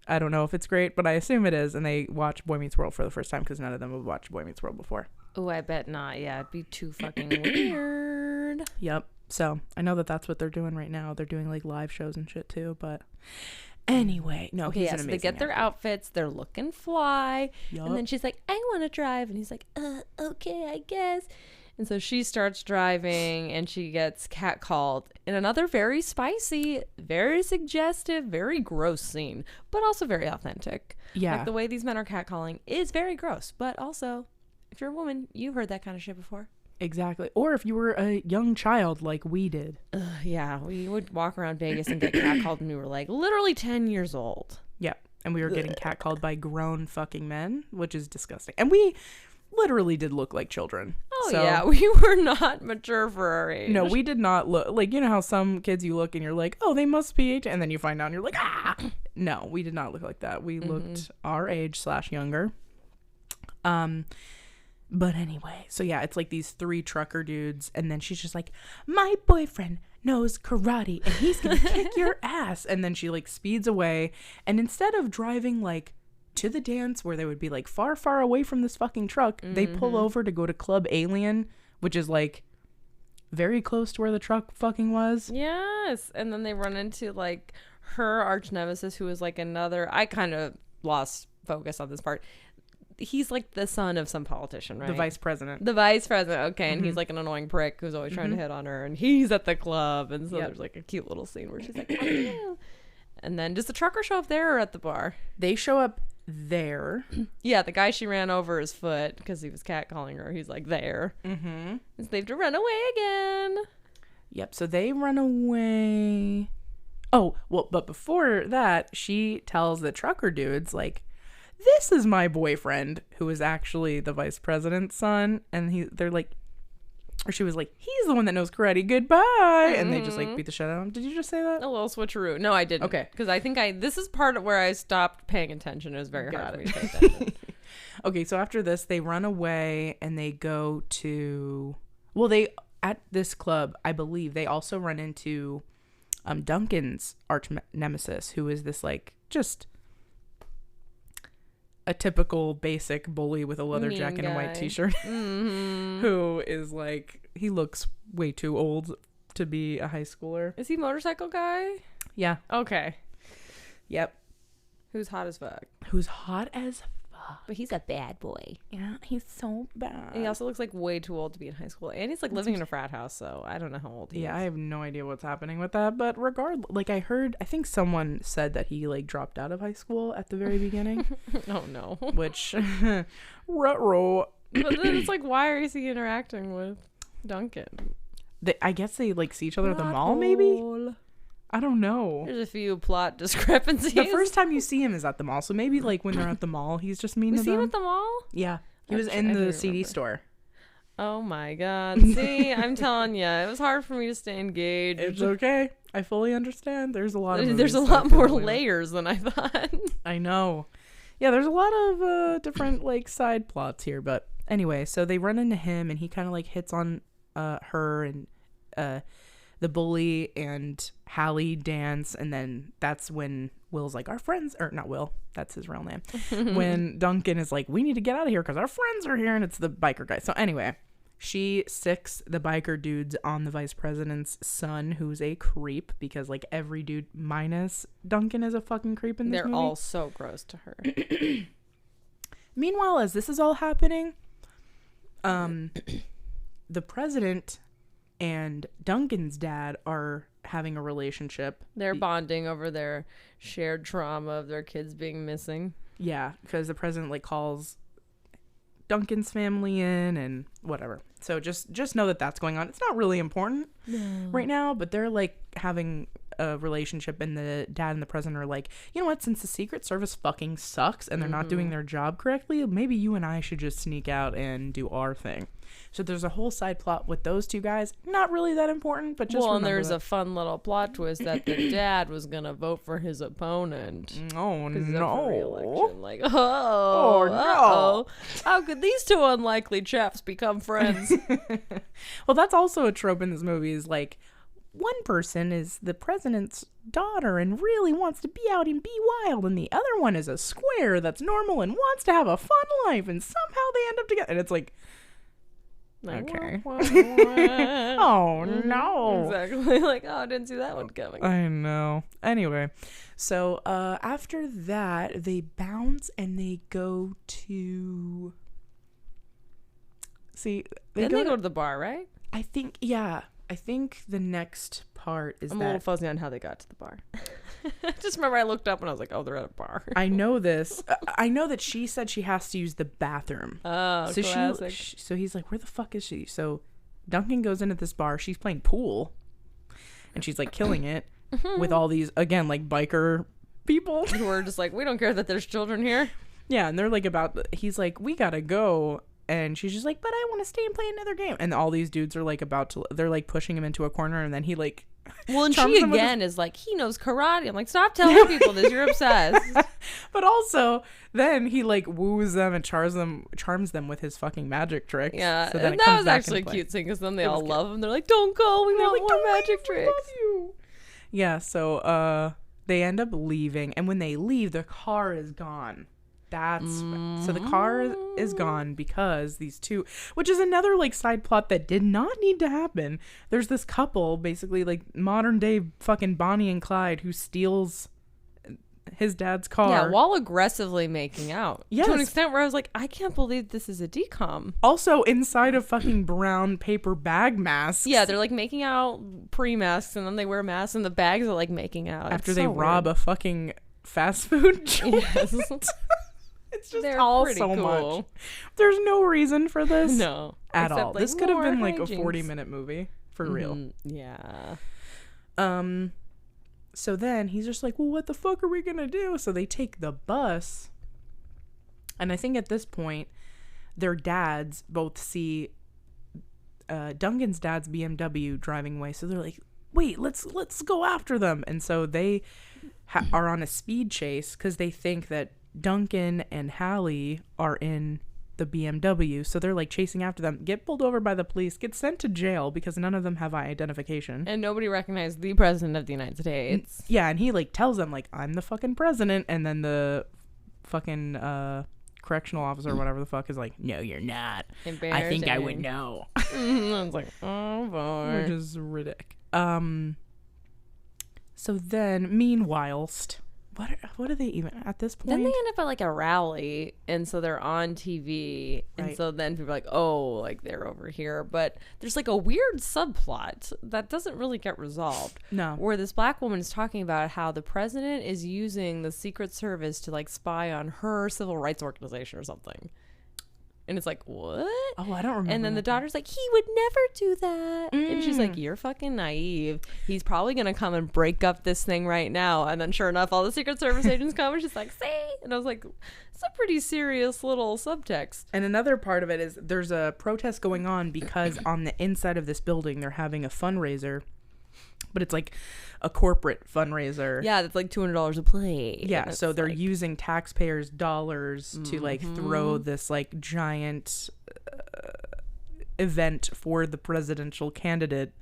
Speaker 1: I don't know if it's great, but I assume it is, and they watch Boy Meets World for the first time because none of them have watched Boy Meets World before.
Speaker 3: Oh, I bet not. Yeah, it'd be too fucking weird.
Speaker 1: Yep. So I know that that's what they're doing right now. They're doing live shows and shit too, but anyway, no, he's an amazing
Speaker 3: they get their outfits, they're looking fly,
Speaker 1: Yep.
Speaker 3: And then she's like, I want to drive, and he's like, okay, I guess. And so she starts driving, and she gets catcalled in another very spicy, very suggestive, very gross scene, but also very authentic.
Speaker 1: Yeah.
Speaker 3: The way these men are catcalling is very gross, but also, if you're a woman, you've heard that kind of shit before.
Speaker 1: Exactly. Or if you were a young child like we did.
Speaker 3: Yeah, we would walk around Vegas and get catcalled when we were literally 10 years old.
Speaker 1: Yeah. And we were getting catcalled by grown fucking men, which is disgusting. And we literally did look like children.
Speaker 3: Oh, yeah. We were not mature for our age.
Speaker 1: No, we did not look you know how some kids you look and you're like, oh, they must be 8, and then you find out and you're like, ah. No, we did not look like that. We looked our age / younger. But anyway, so yeah, it's like these 3 trucker dudes, and then she's just like, my boyfriend knows karate and he's gonna kick your ass. And then she like speeds away, and instead of driving like to the dance where they would be like far, far away from this fucking truck, they pull over to go to Club Alien, which is like very close to where the truck fucking was.
Speaker 3: Yes. And then they run into like her arch nemesis, who is like another, I kind of lost focus on this part. He's like the son of some politician, right?
Speaker 1: The vice president.
Speaker 3: The vice president, okay. And he's like an annoying prick who's always trying to hit on her, and he's at the club, and so there's like a cute little scene where she's like, oh, yeah. And then does the trucker show up there or at the bar?
Speaker 1: They show up there.
Speaker 3: Yeah, the guy she ran over his foot because he was catcalling her, he's like there. And so they have to run away again.
Speaker 1: Yep, so they run away. Oh, well, but before that, she tells the trucker dudes, like, this is my boyfriend, who is actually the vice president's son. And they're like, or she was like, he's the one that knows karate. Goodbye. And they just like beat the shit out of him. Did you just say that?
Speaker 3: A little switcheroo. No, I didn't.
Speaker 1: Okay.
Speaker 3: Because I think this is part of where I stopped paying attention. It was very hard for me to pay attention.
Speaker 1: Okay, so after this, they run away and they go to, at this club, I believe, they also run into Duncan's arch nemesis, who is this like just a typical basic bully with a leather
Speaker 3: Mean
Speaker 1: jacket and a white
Speaker 3: guy.
Speaker 1: t-shirt who is like, he looks way too old to be a high schooler.
Speaker 3: Is he motorcycle guy?
Speaker 1: Yeah.
Speaker 3: Okay.
Speaker 1: Yep.
Speaker 3: Who's hot as fuck.
Speaker 1: Who's hot as fuck.
Speaker 3: But he's a bad boy.
Speaker 1: Yeah, he's so bad.
Speaker 3: And he also looks like way too old to be in high school. And he's like living in a frat house, so I don't know how old he is.
Speaker 1: Yeah, I have no idea what's happening with that. But regardless, like I think someone said that he like dropped out of high school at the very beginning.
Speaker 3: Oh no.
Speaker 1: Which, ruh-roh.
Speaker 3: But then it's like, why is he interacting with Duncan?
Speaker 1: I guess they like see each other at the mall, maybe? I don't know.
Speaker 3: There's a few plot discrepancies.
Speaker 1: The first time you see him is at the mall, so maybe like when they're at the mall, he's just mean to
Speaker 3: Was
Speaker 1: them.
Speaker 3: he at the mall?
Speaker 1: Yeah, he was in the CD store.
Speaker 3: Oh my god. See, I'm telling you, it was hard for me to stay engaged.
Speaker 1: It's okay. I fully understand. There's a lot of
Speaker 3: There's a
Speaker 1: movies
Speaker 3: lot
Speaker 1: that
Speaker 3: more
Speaker 1: probably-
Speaker 3: layers than I thought.
Speaker 1: I know. Yeah, there's a lot of different like side plots here, but anyway, so they run into him and he kind of like hits on her and the bully and Hallie dance, and then that's when Will's like, our friends, or not Will, that's his real name. When Duncan is like, we need to get out of here because our friends are here, and it's the biker guy. So anyway, she sicks the biker dudes on the vice president's son, who's a creep, because like every dude minus Duncan is a fucking creep in this
Speaker 3: They're
Speaker 1: movie.
Speaker 3: all so gross to her.
Speaker 1: Meanwhile, as this is all happening, the president and Duncan's dad are having a relationship.
Speaker 3: They're bonding over their shared trauma of their kids being missing.
Speaker 1: Yeah, because the president like calls Duncan's family in and whatever. So just know that that's going on. It's not really important right now, but they're like having a relationship, and the dad and the president are like, you know what, since the Secret Service fucking sucks and they're not doing their job correctly, maybe you and I should just sneak out and do our thing. So there's a whole side plot with those two guys. Not really that important, but just
Speaker 3: and there's
Speaker 1: that.
Speaker 3: a fun little plot twist that the dad was gonna vote for his opponent.
Speaker 1: Oh
Speaker 3: He's up for
Speaker 1: no.
Speaker 3: re-election. Like, no. How could these two unlikely chaps become friends?
Speaker 1: Well, that's also a trope in this movie, is like, one person is the president's daughter and really wants to be out and be wild, and the other one is a square that's normal and wants to have a fun life, and somehow they end up together. And it's like, okay. Oh no.
Speaker 3: Exactly. Like, oh, I didn't see that one coming.
Speaker 1: I know. Anyway, so after that, they bounce and they go to. See,
Speaker 3: Then they go to the bar, right?
Speaker 1: I think, yeah. I think the next part is
Speaker 3: I'm a little fuzzy on how they got to the bar. Just remember I looked up and I was like, oh, they're at a bar.
Speaker 1: I know this. I know that she said she has to use the bathroom.
Speaker 3: Oh,
Speaker 1: So
Speaker 3: classic.
Speaker 1: so he's like, where the fuck is she? So Duncan goes into this bar. She's playing pool. And she's like killing it with all these, again, like biker people.
Speaker 3: Who are just like, we don't care that there's children here.
Speaker 1: Yeah, and they're like he's like, we gotta go. And she's just like, but I want to stay and play another game. And all these dudes are like they're like pushing him into a corner. And then he like
Speaker 3: Well, and
Speaker 1: Charms
Speaker 3: she
Speaker 1: them with
Speaker 3: again is like, he knows karate. I'm like, stop telling people this. You're obsessed.
Speaker 1: But also, then he like woos them and charms them with his fucking magic tricks.
Speaker 3: Yeah,
Speaker 1: so then
Speaker 3: and
Speaker 1: it
Speaker 3: that
Speaker 1: comes
Speaker 3: was
Speaker 1: back
Speaker 3: actually a
Speaker 1: into play.
Speaker 3: cute scene because then they
Speaker 1: It was
Speaker 3: all
Speaker 1: cute.
Speaker 3: love him. They're like, don't go. We
Speaker 1: They're
Speaker 3: want
Speaker 1: like,
Speaker 3: more
Speaker 1: "Don't
Speaker 3: magic
Speaker 1: leave, we
Speaker 3: tricks.
Speaker 1: love you." Yeah, so they end up leaving, and when they leave, their car is gone. So the car is gone because these two, which is another like side plot that did not need to happen. There's this couple, basically like modern day fucking Bonnie and Clyde, who steals his dad's car.
Speaker 3: Yeah, while aggressively making out.
Speaker 1: Yes.
Speaker 3: To an extent where I was like, I can't believe this is a decom.
Speaker 1: Also inside of fucking brown paper bag masks.
Speaker 3: Yeah, they're like making out pre-masks and then they wear masks and the bags are like making out.
Speaker 1: After
Speaker 3: It's
Speaker 1: they
Speaker 3: so
Speaker 1: rob
Speaker 3: weird.
Speaker 1: a fucking fast food joint.
Speaker 3: Yes.
Speaker 1: It's just
Speaker 3: They're
Speaker 1: all
Speaker 3: pretty
Speaker 1: so
Speaker 3: cool.
Speaker 1: much. There's no reason for this.
Speaker 3: No.
Speaker 1: At
Speaker 3: Except,
Speaker 1: all.
Speaker 3: like,
Speaker 1: This could have been
Speaker 3: more
Speaker 1: like a
Speaker 3: hijinks.
Speaker 1: 40-minute movie. For real.
Speaker 3: Yeah.
Speaker 1: So then he's just like, well, what the fuck are we gonna do? So they take the bus. And I think at this point, their dads both see Duncan's dad's BMW driving away. So they're like, wait, let's go after them. And so they are on a speed chase because they think that Duncan and Hallie are in the BMW. So they're like chasing after them, get pulled over by the police, get sent to jail because none of them have identification.
Speaker 3: And nobody recognized the president of the United States.
Speaker 1: Yeah, and he like tells them like, I'm the fucking president, and then the fucking correctional officer or whatever the fuck is like, no, you're not. I think I would know.
Speaker 3: I was like, oh boy.
Speaker 1: Which is ridiculous. So then meanwhilest, what are they even at this point?
Speaker 3: Then they end up at like a rally, and so they're on TV, and
Speaker 1: Right.
Speaker 3: so then people are like, oh, like they're over here. But there's like a weird subplot that doesn't really get resolved.
Speaker 1: No.
Speaker 3: Where this black woman is talking about how the president is using the Secret Service to like spy on her civil rights organization or something. And it's like, what?
Speaker 1: Oh, I don't remember.
Speaker 3: And then the
Speaker 1: that part.
Speaker 3: daughter's like, he would never do that. And she's like, you're fucking naive. He's probably going to come and break up this thing right now. And then sure enough, all the Secret Service agents come and she's like, see? And I was like, it's a pretty serious little subtext.
Speaker 1: And another part of it is there's a protest going on because on the inside of this building, they're having a fundraiser, but it's like a corporate fundraiser.
Speaker 3: Yeah, that's like $200 a plate.
Speaker 1: Yeah,
Speaker 3: And
Speaker 1: so
Speaker 3: it's
Speaker 1: they're
Speaker 3: like,
Speaker 1: using taxpayers' dollars to like throw this like giant event for the presidential candidate,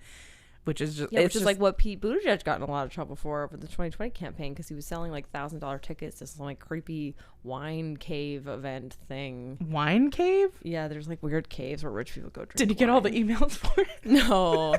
Speaker 1: which is just
Speaker 3: yeah,
Speaker 1: it's
Speaker 3: which is
Speaker 1: just,
Speaker 3: like what Pete Buttigieg got in a lot of trouble for over the 2020 campaign because he was selling like $1,000 tickets to some like creepy wine cave event thing.
Speaker 1: wine cave.
Speaker 3: Yeah, there's like weird caves where rich people go drink.
Speaker 1: Did you get all the
Speaker 3: wine.
Speaker 1: emails for it?
Speaker 3: No.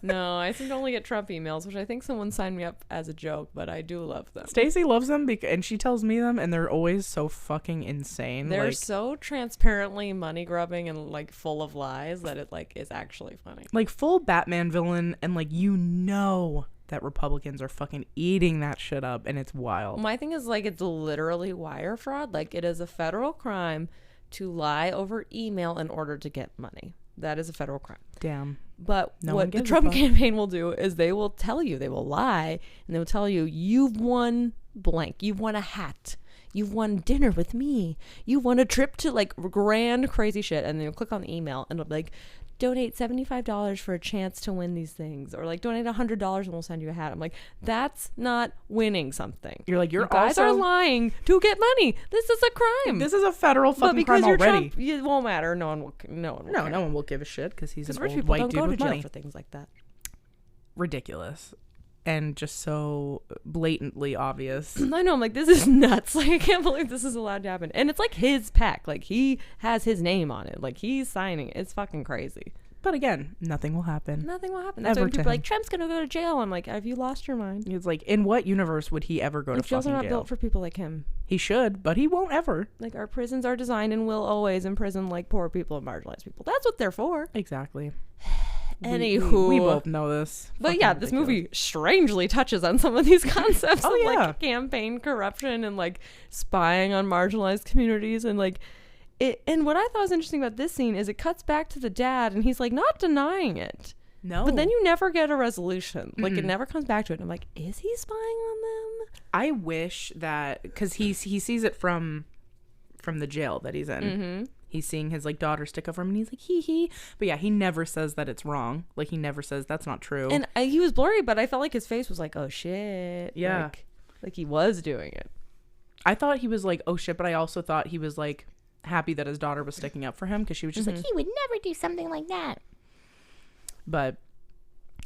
Speaker 3: No, I seem to only get Trump emails, which I think someone signed me up as a joke, but I do love them.
Speaker 1: Stacy loves them and she tells me them, and they're always so fucking insane.
Speaker 3: They're
Speaker 1: like,
Speaker 3: so transparently money grubbing and like full of lies that it like is actually funny.
Speaker 1: like full Batman villain, and like that Republicans are fucking eating that shit up, and it's wild.
Speaker 3: My thing is like it's literally wire fraud. Like it is a federal crime to lie over email in order to get money. That is a federal crime.
Speaker 1: Damn.
Speaker 3: But
Speaker 1: No one
Speaker 3: what the
Speaker 1: gives a
Speaker 3: Trump
Speaker 1: fuck.
Speaker 3: campaign will do is they will tell you, they will lie, and they will tell you, you've won blank. You've won a hat. You've won dinner with me. You won a trip to like grand crazy shit. And then you'll click on the email and it'll be like, donate $75 for a chance to win these things. Or like donate $100 and we'll send you a hat. I'm like, that's not winning something.
Speaker 1: You're like,
Speaker 3: You guys are lying to get money. This is a crime.
Speaker 1: This is a federal
Speaker 3: but
Speaker 1: fucking
Speaker 3: because
Speaker 1: crime
Speaker 3: you're
Speaker 1: already.
Speaker 3: Trump, it won't matter. No one will care.
Speaker 1: No one will give a shit because he's an
Speaker 3: Because rich
Speaker 1: old
Speaker 3: people
Speaker 1: white
Speaker 3: don't
Speaker 1: dude
Speaker 3: go to
Speaker 1: with
Speaker 3: jail
Speaker 1: money.
Speaker 3: for things like that.
Speaker 1: Ridiculous. And just so blatantly obvious.
Speaker 3: I know, I'm like, this is nuts. Like, I can't believe this is allowed to happen. And it's like his pack. Like, he has his name on it. Like, he's signing it. It's fucking crazy.
Speaker 1: But again, nothing will happen.
Speaker 3: Nothing will happen. That's
Speaker 1: Ever
Speaker 3: why
Speaker 1: to
Speaker 3: people are
Speaker 1: him.
Speaker 3: like, Trump's going to go to jail. I'm like, have you lost your mind?
Speaker 1: It's like, in what universe would he ever go
Speaker 3: Like,
Speaker 1: to
Speaker 3: jails are
Speaker 1: fucking
Speaker 3: not
Speaker 1: jail?
Speaker 3: built for people like him.
Speaker 1: He should, but he won't ever.
Speaker 3: Like, our prisons are designed and will always imprison, like, poor people and marginalized people. That's what they're for.
Speaker 1: Exactly.
Speaker 3: Anywho.
Speaker 1: We both know this.
Speaker 3: But
Speaker 1: Fucking
Speaker 3: yeah, this
Speaker 1: ridiculous.
Speaker 3: movie strangely touches on some of these concepts
Speaker 1: Oh,
Speaker 3: of
Speaker 1: yeah.
Speaker 3: like campaign corruption and like spying on marginalized communities and like it. And what I thought was interesting about this scene is it cuts back to the dad and he's like not denying it,
Speaker 1: No.
Speaker 3: but then you never get a resolution. Like it never comes back to it. And I'm like, is he spying on them?
Speaker 1: I wish that, because he sees it from the jail that he's in. he's seeing his like daughter stick up for him, and he's like hee hee. But yeah, he never says that it's wrong. Like he never says that's not true.
Speaker 3: And he was blurry, but I felt like his face was like, oh shit.
Speaker 1: Yeah.
Speaker 3: Like he was doing it.
Speaker 1: I thought he was like, oh shit, but I also thought he was like happy that his daughter was sticking up for him, because she was just like, he would never do something like that. But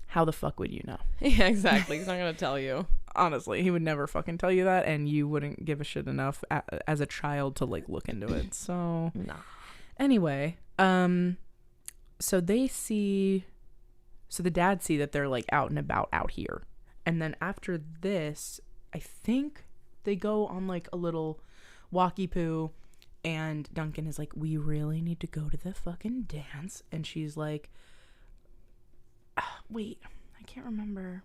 Speaker 1: how the fuck would you know?
Speaker 3: Yeah, exactly. He's not gonna tell you.
Speaker 1: Honestly, he would never fucking tell you that, and you wouldn't give a shit enough as a child to like look into it. So
Speaker 3: Nah.
Speaker 1: anyway, so the dads see that they're like out and about out here, and then after this, I think they go on like a little walkie poo, and Duncan is like, we really need to go to the fucking dance, and she's like, wait, I can't remember.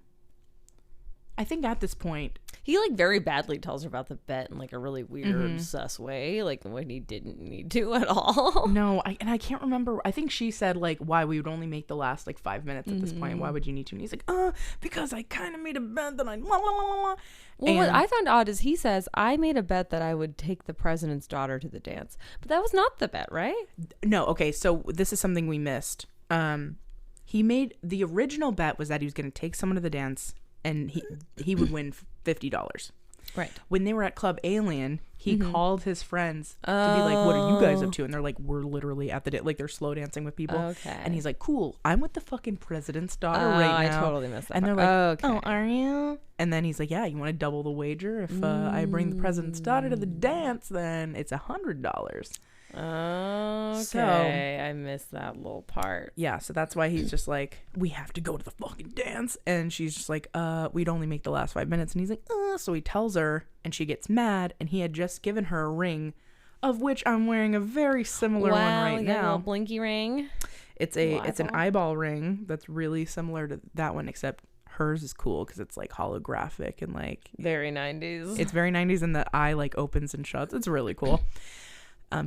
Speaker 1: I think at this point
Speaker 3: He like very badly tells her about the bet in like a really weird sus way, like when he didn't need to at all.
Speaker 1: No, I can't remember. I think she said like, why we would only make the last like 5 minutes at this point. Why would you need to? And he's like, because I kind of made a bet that I la la la la.
Speaker 3: Well, what I found odd is he says, I made a bet that I would take the president's daughter to the dance. But that was not the bet, right?
Speaker 1: No, okay, so this is something we missed. He made the original bet was that he was going to take someone to the dance, and he would win $50.
Speaker 3: Right.
Speaker 1: When they were at Club Alien, he called his friends to be like, what are you guys up to? And they're like, we're literally at the like they're slow dancing with people.
Speaker 3: Okay.
Speaker 1: And he's like, cool, I'm with the fucking president's daughter right now.
Speaker 3: I totally missed that.
Speaker 1: And they're like,
Speaker 3: okay.
Speaker 1: oh, are you? And then he's like, yeah, you want to double the wager? If I bring the president's daughter to the dance, then it's $100.
Speaker 3: Okay,
Speaker 1: So,
Speaker 3: I missed that little part.
Speaker 1: yeah, so that's why he's just like, we have to go to the fucking dance. And she's just like, we'd only make the last 5 minutes. And he's like, so he tells her, and she gets mad, and he had just given her a ring, of which I'm wearing a very similar one right
Speaker 3: you got a
Speaker 1: now.
Speaker 3: little blinky ring.
Speaker 1: It's an eyeball ring that's really similar to that one, except hers is cool because it's like holographic and like
Speaker 3: Very 90s.
Speaker 1: it's very 90s, and the eye like opens and shuts. It's really cool.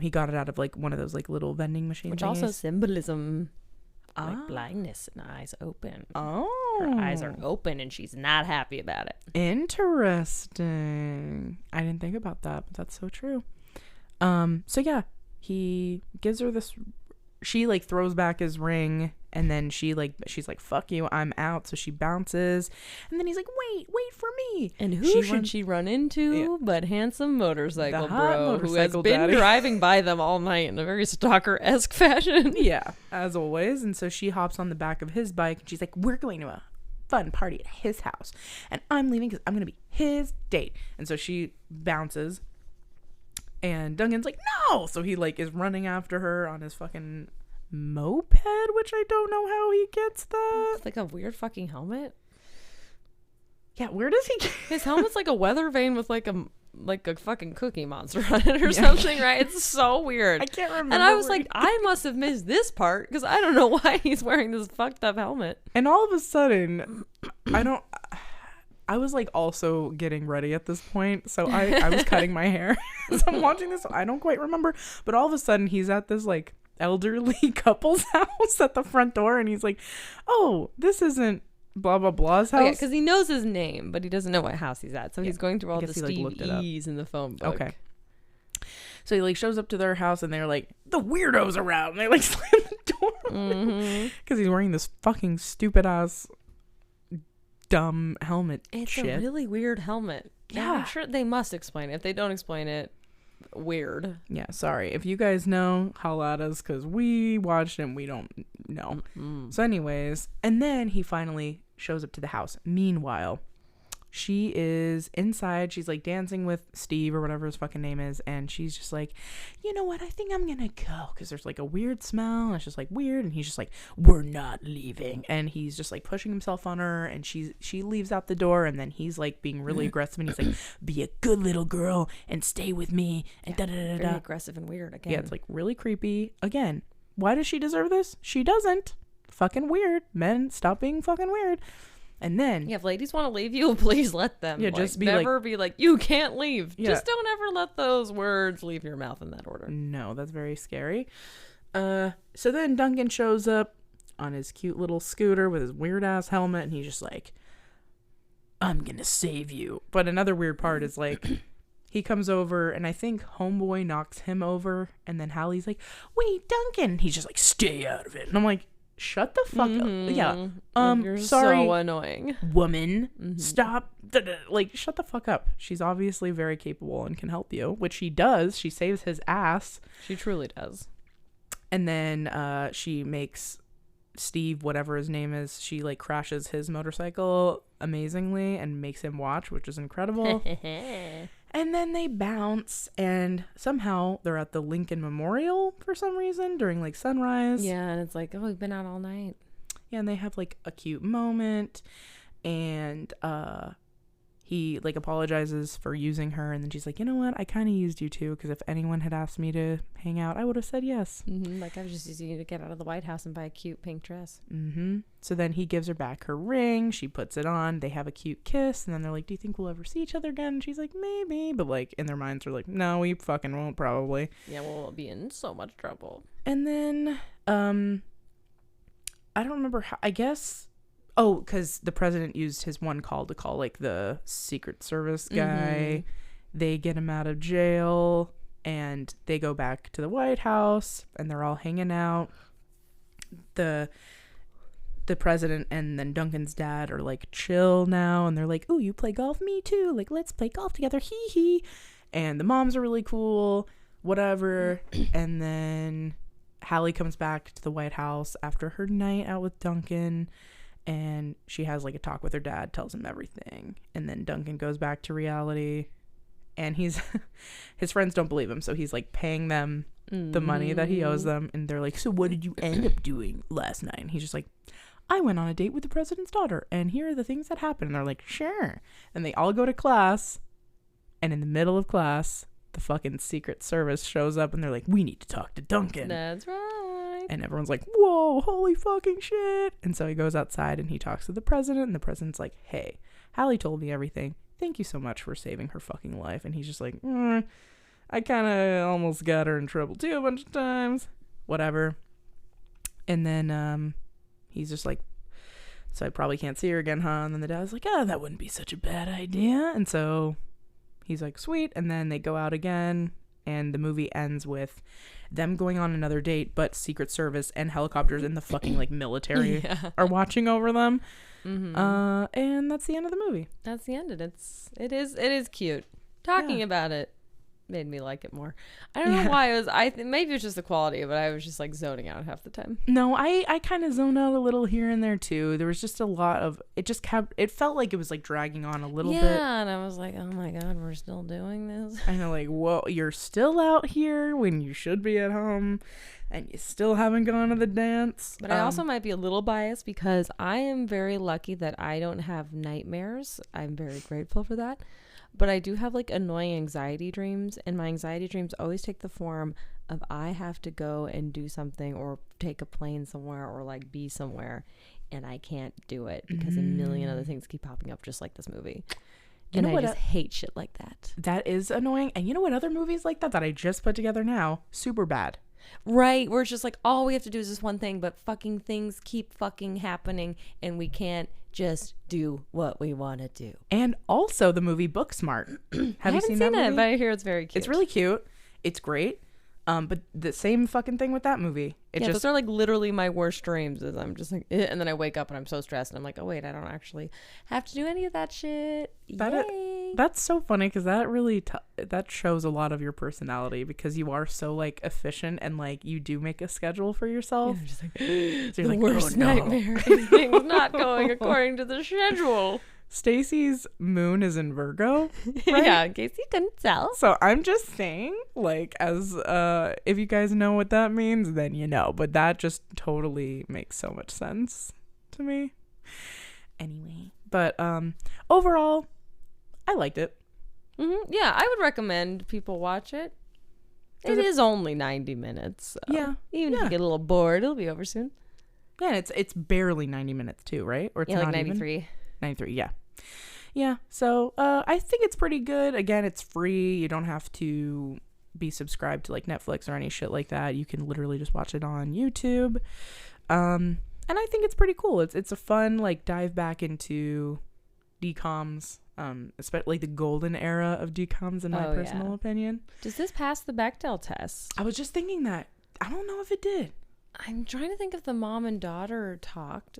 Speaker 1: He got it out of like one of those like little vending machine
Speaker 3: Which
Speaker 1: thingies.
Speaker 3: also symbolism, like blindness and eyes open.
Speaker 1: Oh,
Speaker 3: Her eyes are open and she's not happy about it.
Speaker 1: interesting. I didn't think about that, but that's so true. So yeah, he gives her this. She like throws back his ring, and then she's like, fuck you, I'm out. So she bounces, and then he's like, wait for me.
Speaker 3: And who should she run into but handsome motorcycle
Speaker 1: The hot
Speaker 3: bro who has
Speaker 1: motorcycle
Speaker 3: been
Speaker 1: daddy.
Speaker 3: driving by them all night in a very stalker-esque fashion.
Speaker 1: Yeah, as always. And so she hops on the back of his bike, and she's like, we're going to a fun party at his house, and I'm leaving because I'm going to be his date. And so she bounces, and Duncan's like, no. So he like is running after her on his fucking moped, which I don't know how he gets that.
Speaker 3: It's like a weird fucking helmet.
Speaker 1: Yeah, where does he get
Speaker 3: His helmet's like a weather vane with like a fucking cookie monster on it or something, right? It's so weird.
Speaker 1: I can't remember.
Speaker 3: And I was
Speaker 1: where
Speaker 3: like, I must have missed this part because I don't know why he's wearing this fucked up helmet.
Speaker 1: and all of a sudden, I was like also getting ready at this point, so I was cutting my hair as I'm watching this. I don't quite remember, but all of a sudden he's at this like elderly couple's house at the front door, and he's like, oh, this isn't blah blah blah's house.
Speaker 3: Okay, because he knows his name, but he doesn't know what house he's at. So he's going through all the
Speaker 1: guess he, like,
Speaker 3: Steve
Speaker 1: looked it up.
Speaker 3: E's in the phone book.
Speaker 1: Okay. So he like shows up to their house, and they're like, the weirdo's around. And they like slam the door because he's wearing this fucking stupid ass dumb helmet.
Speaker 3: It's
Speaker 1: shit.
Speaker 3: a really weird helmet.
Speaker 1: Yeah.
Speaker 3: I'm sure they must explain it. If they don't explain it, weird.
Speaker 1: Yeah, sorry. If you guys know, holla at us, because we watched and we don't know. So anyways, and then he finally shows up to the house. Meanwhile, she is inside. She's like dancing with Steve or whatever his fucking name is, and she's just like, you know what, I think I'm gonna go, because there's like a weird smell, and it's just like weird, and he's just like, we're not leaving, and he's just like pushing himself on her, and she leaves out the door, and then he's like being really aggressive, and he's like, be a good little girl and stay with me, and da da da
Speaker 3: Very
Speaker 1: da.
Speaker 3: aggressive and weird again.
Speaker 1: Yeah, it's like really creepy. Again, why does she deserve this? She doesn't. Fucking weird. Men, stop being fucking weird. And then
Speaker 3: Yeah, if ladies want to leave you, please let them.
Speaker 1: Yeah,
Speaker 3: Like,
Speaker 1: just be
Speaker 3: never be like, you can't leave.
Speaker 1: Yeah.
Speaker 3: Just don't ever let those words leave your mouth in that order.
Speaker 1: no, that's very scary. So then Duncan shows up on his cute little scooter with his weird ass helmet, and he's just like, I'm gonna save you. But another weird part is like, he comes over, and I think homeboy knocks him over, and then Hallie's like, wait, Duncan. He's just like, stay out of it. And I'm like, shut the fuck up. Yeah.
Speaker 3: You're
Speaker 1: sorry,
Speaker 3: so annoying.
Speaker 1: woman. Stop. Like, shut the fuck up. She's obviously very capable and can help you, which she does. She saves his ass.
Speaker 3: She truly does.
Speaker 1: And then she makes Steve, whatever his name is, she like crashes his motorcycle amazingly and makes him watch, which is incredible. And then they bounce, and somehow they're at the Lincoln Memorial for some reason during like sunrise.
Speaker 3: Yeah, and it's like, oh, we've been out all night.
Speaker 1: Yeah, and they have like a cute moment, and he like apologizes for using her, and then she's like, you know what, I kind of used you too, because if anyone had asked me to hang out, I would have said yes.
Speaker 3: Like, I was just using you to get out of the White House and buy a cute pink dress.
Speaker 1: So then he gives her back her ring, she puts it on, they have a cute kiss, and then they're like, do you think we'll ever see each other again? And she's like, maybe, but like in their minds are like, no, we fucking won't, probably.
Speaker 3: Yeah, we'll be in so much trouble.
Speaker 1: And then I don't remember how, I guess, oh, because the president used his one call to call like the Secret Service guy. They get him out of jail, and they go back to the White House, and they're all hanging out. The president and then Duncan's dad are like chill now, and they're like, "Ooh, you play golf? Me too. Like, let's play golf together. Hee hee." And the moms are really cool, whatever. And then Hallie comes back to the White House after her night out with Duncan, and she has like a talk with her dad, tells him everything. And then Duncan goes back to reality, and his friends don't believe him, so he's like paying them the money that he owes them, and they're like, so what did you end up doing last night? And he's just like, I went on a date with the president's daughter, and here are the things that happened. And they're like, sure. And they all go to class, and in the middle of class, the fucking Secret Service shows up, and they're like, we need to talk to Duncan.
Speaker 3: That's right.
Speaker 1: And everyone's like, whoa, holy fucking shit. And so he goes outside, and he talks to the president, and the president's like, hey, Hallie told me everything. Thank you so much for saving her fucking life. And he's just like, I kind of almost got her in trouble too a bunch of times. Whatever. And then he's just like, so I probably can't see her again, huh? And then the dad's like, oh, that wouldn't be such a bad idea. And so he's like, sweet. And then they go out again, and the movie ends with them going on another date, but Secret Service and helicopters in the fucking like military are watching over them. And that's the end of the movie.
Speaker 3: That's the end. It is cute. Talking about it made me like it more. I don't know why. Maybe it was just the quality, but I was just like zoning out half the time.
Speaker 1: No, I kind of zoned out a little here and there too. There was just a lot of it felt like it was like dragging on a little bit.
Speaker 3: Yeah, and I was like, oh my god, we're still doing this.
Speaker 1: I know, like, whoa, you're still out here when you should be at home, and you still haven't gone to the dance.
Speaker 3: But I also might be a little biased because I am very lucky that I don't have nightmares. I'm very grateful for that. But I do have like annoying anxiety dreams, and my anxiety dreams always take the form of I have to go and do something or take a plane somewhere or like be somewhere, and I can't do it because a million other things keep popping up just like this movie. And I just hate shit like that.
Speaker 1: That is annoying. And you know what other movies like that I just put together now? Superbad.
Speaker 3: Right, where it's just like all we have to do is this one thing, but fucking things keep fucking happening, and we can't just do what we want to do.
Speaker 1: And also the movie Booksmart. Have you seen that movie?
Speaker 3: It, but I hear it's very cute.
Speaker 1: It's really cute. It's great. But the same fucking thing with that movie.
Speaker 3: Those are like literally my worst dreams. Is I'm just like, and then I wake up and I'm so stressed, and I'm like, oh wait, I don't actually have to do any of that shit. Yay.
Speaker 1: That's so funny because that really that shows a lot of your personality, because you are so like efficient and like you do make a schedule for yourself.
Speaker 3: Yeah, just like, so the like, worst nightmare is things not going according to the schedule.
Speaker 1: Stacy's moon is in Virgo, right?
Speaker 3: Yeah, in case you couldn't tell.
Speaker 1: So I'm just saying, like, as if you guys know what that means, then you know. But that just totally makes so much sense to me. Anyway, but overall, I liked it.
Speaker 3: Yeah, I would recommend people watch it. It is only 90 minutes. So
Speaker 1: yeah.
Speaker 3: Even if you get a little bored, it'll be over soon.
Speaker 1: Yeah, it's barely 90 minutes too, right? Or it's
Speaker 3: like
Speaker 1: not
Speaker 3: 93.
Speaker 1: Even? 93, yeah. Yeah, so I think it's pretty good. Again, it's free. You don't have to be subscribed to like Netflix or any shit like that. You can literally just watch it on YouTube. And I think it's pretty cool. It's a fun like dive back into DComs. especially like the golden era of DCOMs in my personal opinion.
Speaker 3: Does this pass the Bechdel test?
Speaker 1: I was just thinking that. I don't know if it did.
Speaker 3: I'm trying to think if the mom and daughter talked.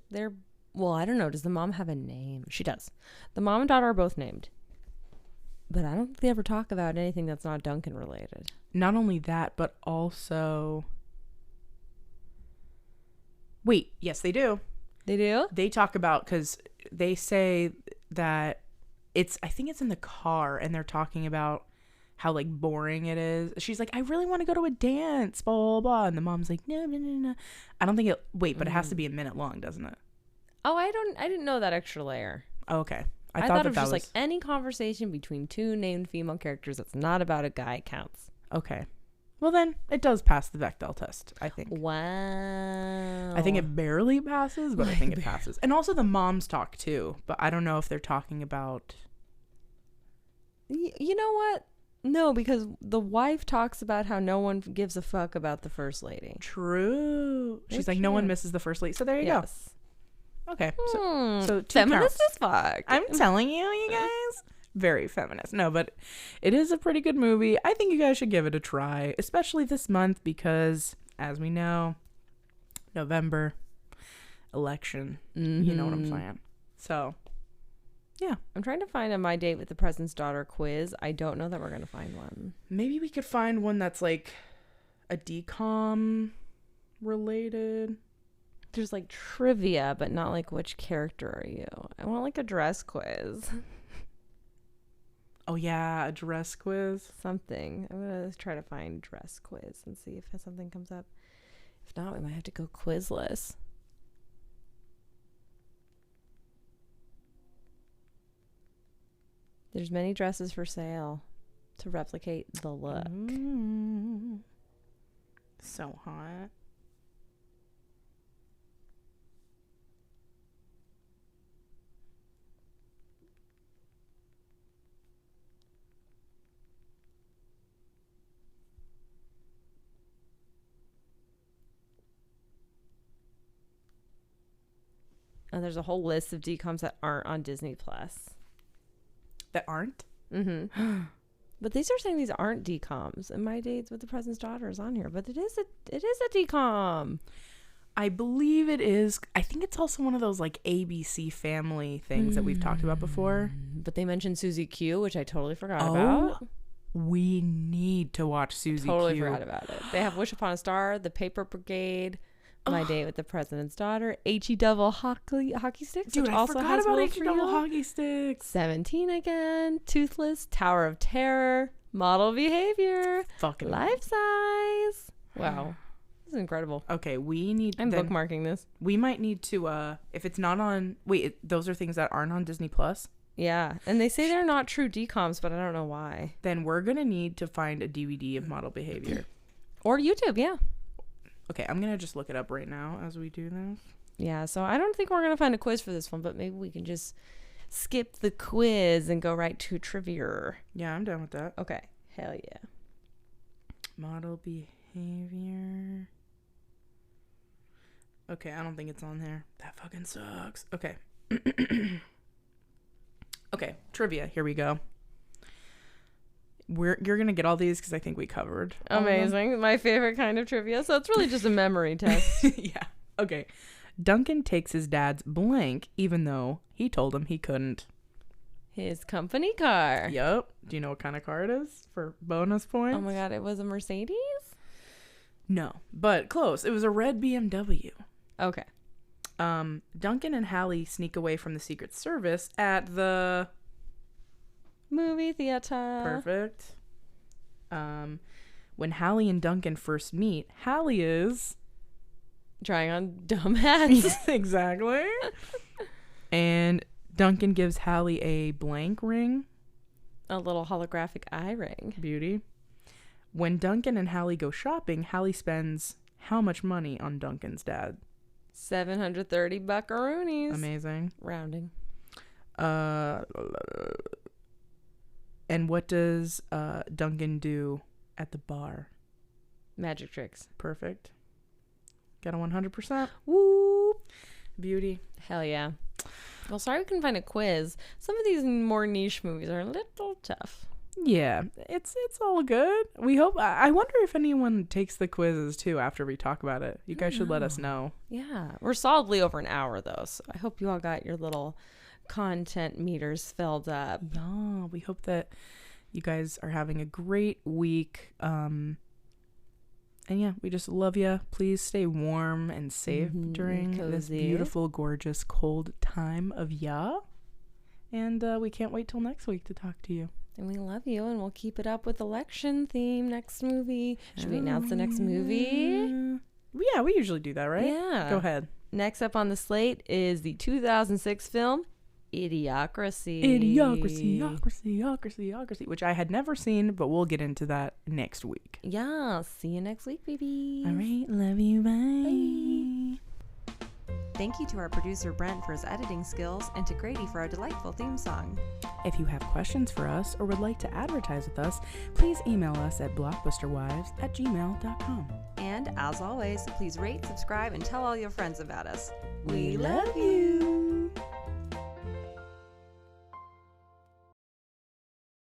Speaker 3: Well, I don't know. Does the mom have a name? She does. The mom and daughter are both named. But I don't think they ever talk about anything that's not Duncan related.
Speaker 1: Not only that, but also... Wait, yes, they do.
Speaker 3: They do?
Speaker 1: They talk about, because they say that I think it's in the car, and they're talking about how, like, boring it is. She's like, I really want to go to a dance, blah, blah, blah. And the mom's like, no, no, no, no. I don't think it... Wait, but it has to be a minute long, doesn't it?
Speaker 3: Oh, I didn't know that extra layer.
Speaker 1: Oh, okay.
Speaker 3: I thought it was just like any conversation between two named female characters that's not about a guy counts.
Speaker 1: Okay. Well, then it does pass the Bechdel test, I think.
Speaker 3: Wow.
Speaker 1: I think it barely passes, but I think it passes. And also the moms talk too, but I don't know if they're talking about...
Speaker 3: You know what? No, because the wife talks about how no one gives a fuck about the first lady.
Speaker 1: True. She's like, no one misses the first lady. So there you go. Okay. So
Speaker 3: feminist as fuck.
Speaker 1: I'm telling you guys. Very feminist. No, but it is a pretty good movie. I think you guys should give it a try, especially this month because, as we know, November, election. You know what I'm saying. So, yeah.
Speaker 3: I'm trying to find a My Date with the President's Daughter quiz. I don't know that we're going to find one.
Speaker 1: Maybe we could find one that's like a DCOM related.
Speaker 3: There's like trivia, but not like which character are you? I want like a dress quiz.
Speaker 1: Oh yeah, a dress quiz.
Speaker 3: Something. I'm gonna try to find dress quiz and see if something comes up. If not, we might have to go Quizless. There's many dresses for sale to replicate the look.
Speaker 1: So hot.
Speaker 3: And there's a whole list of DCOMs that aren't on Disney Plus.
Speaker 1: That aren't?
Speaker 3: Mm-hmm. But these are saying these aren't DCOMs, and My Dates with the President's Daughter is on here. But it is a DCOM.
Speaker 1: I believe it is. I think it's also one of those like ABC Family things that we've talked about before.
Speaker 3: But they mentioned Susie Q, which I totally forgot about.
Speaker 1: We need to watch Susie
Speaker 3: Totally
Speaker 1: Q.
Speaker 3: forgot about it. They have Wish Upon a Star, The Paper Brigade, My Date with the President's Daughter, H-E Double Hockey Sticks,
Speaker 1: Dude,
Speaker 3: which
Speaker 1: I
Speaker 3: also
Speaker 1: forgot
Speaker 3: has
Speaker 1: about
Speaker 3: Will
Speaker 1: H-E Double
Speaker 3: Friel.
Speaker 1: Hockey Sticks.
Speaker 3: 17 again, Toothless, Tower of Terror, Model Behavior,
Speaker 1: Fucking
Speaker 3: Life Size. Wow. This is incredible.
Speaker 1: Okay, we need...
Speaker 3: I'm bookmarking this.
Speaker 1: We might need to, if it's not on... Wait, those are things that aren't on Disney Plus?
Speaker 3: Yeah, and they say they're not true DCOMs, but I don't know why.
Speaker 1: Then we're going to need to find a DVD of Model Behavior.
Speaker 3: Or YouTube, yeah.
Speaker 1: Okay, I'm going to just look it up right now as we do this.
Speaker 3: Yeah, so I don't think we're going to find a quiz for this one, but maybe we can just skip the quiz and go right to trivia.
Speaker 1: Yeah, I'm done with that.
Speaker 3: Okay, hell yeah.
Speaker 1: Model Behavior. Okay, I don't think it's on there. That fucking sucks. Okay. Okay, trivia. Here we go. You're gonna get all these because I think we covered.
Speaker 3: Amazing. My favorite kind of trivia. So it's really just a memory test.
Speaker 1: Yeah. Okay. Duncan takes his dad's blank, even though he told him he couldn't.
Speaker 3: His company car.
Speaker 1: Yep. Do you know what kind of car it is for bonus points?
Speaker 3: Oh my god, it was a Mercedes?
Speaker 1: No, but close. It was a red BMW.
Speaker 3: Okay.
Speaker 1: Duncan and Hallie sneak away from the Secret Service at the
Speaker 3: movie theater.
Speaker 1: Perfect. When Hallie and Duncan first meet, Hallie is
Speaker 3: trying on dumb hats.
Speaker 1: Exactly. And Duncan gives Hallie a blank ring.
Speaker 3: A little holographic eye ring.
Speaker 1: Beauty. When Duncan and Hallie go shopping, Hallie spends how much money on Duncan's dad?
Speaker 3: 730 buckaroonies.
Speaker 1: Amazing.
Speaker 3: Rounding.
Speaker 1: And what does Duncan do at the bar?
Speaker 3: Magic tricks.
Speaker 1: Perfect. Got a 100%.
Speaker 3: Woo.
Speaker 1: Beauty.
Speaker 3: Hell yeah. Well, sorry we couldn't find a quiz. Some of these more niche movies are a little tough.
Speaker 1: Yeah, it's all good. We hope. I wonder if anyone takes the quizzes too after we talk about it. You guys should let us know.
Speaker 3: Yeah, we're solidly over an hour though, so I hope you all got your little content meters filled up.
Speaker 1: Yeah, we hope that you guys are having a great week. And yeah, we just love you. Please stay warm and safe during this beautiful, gorgeous, cold time of ya. And we can't wait till next week to talk to you.
Speaker 3: And we love you, and we'll keep it up with election theme next movie. Should we announce the next movie?
Speaker 1: Yeah, we usually do that, right?
Speaker 3: Yeah.
Speaker 1: Go ahead.
Speaker 3: Next up on the slate is the 2006 film Idiocracy.
Speaker 1: Idiocracy, which I had never seen, but we'll get into that next week.
Speaker 3: Yeah, see you next week, baby.
Speaker 1: All right, love you, bye.
Speaker 2: Thank you to our producer Brent for his editing skills and to Grady for our delightful theme song.
Speaker 1: If you have questions for us or would like to advertise with us, please email us at blockbusterwives@gmail.com.
Speaker 2: And as always, please rate, subscribe, and tell all your friends about us.
Speaker 1: We love you.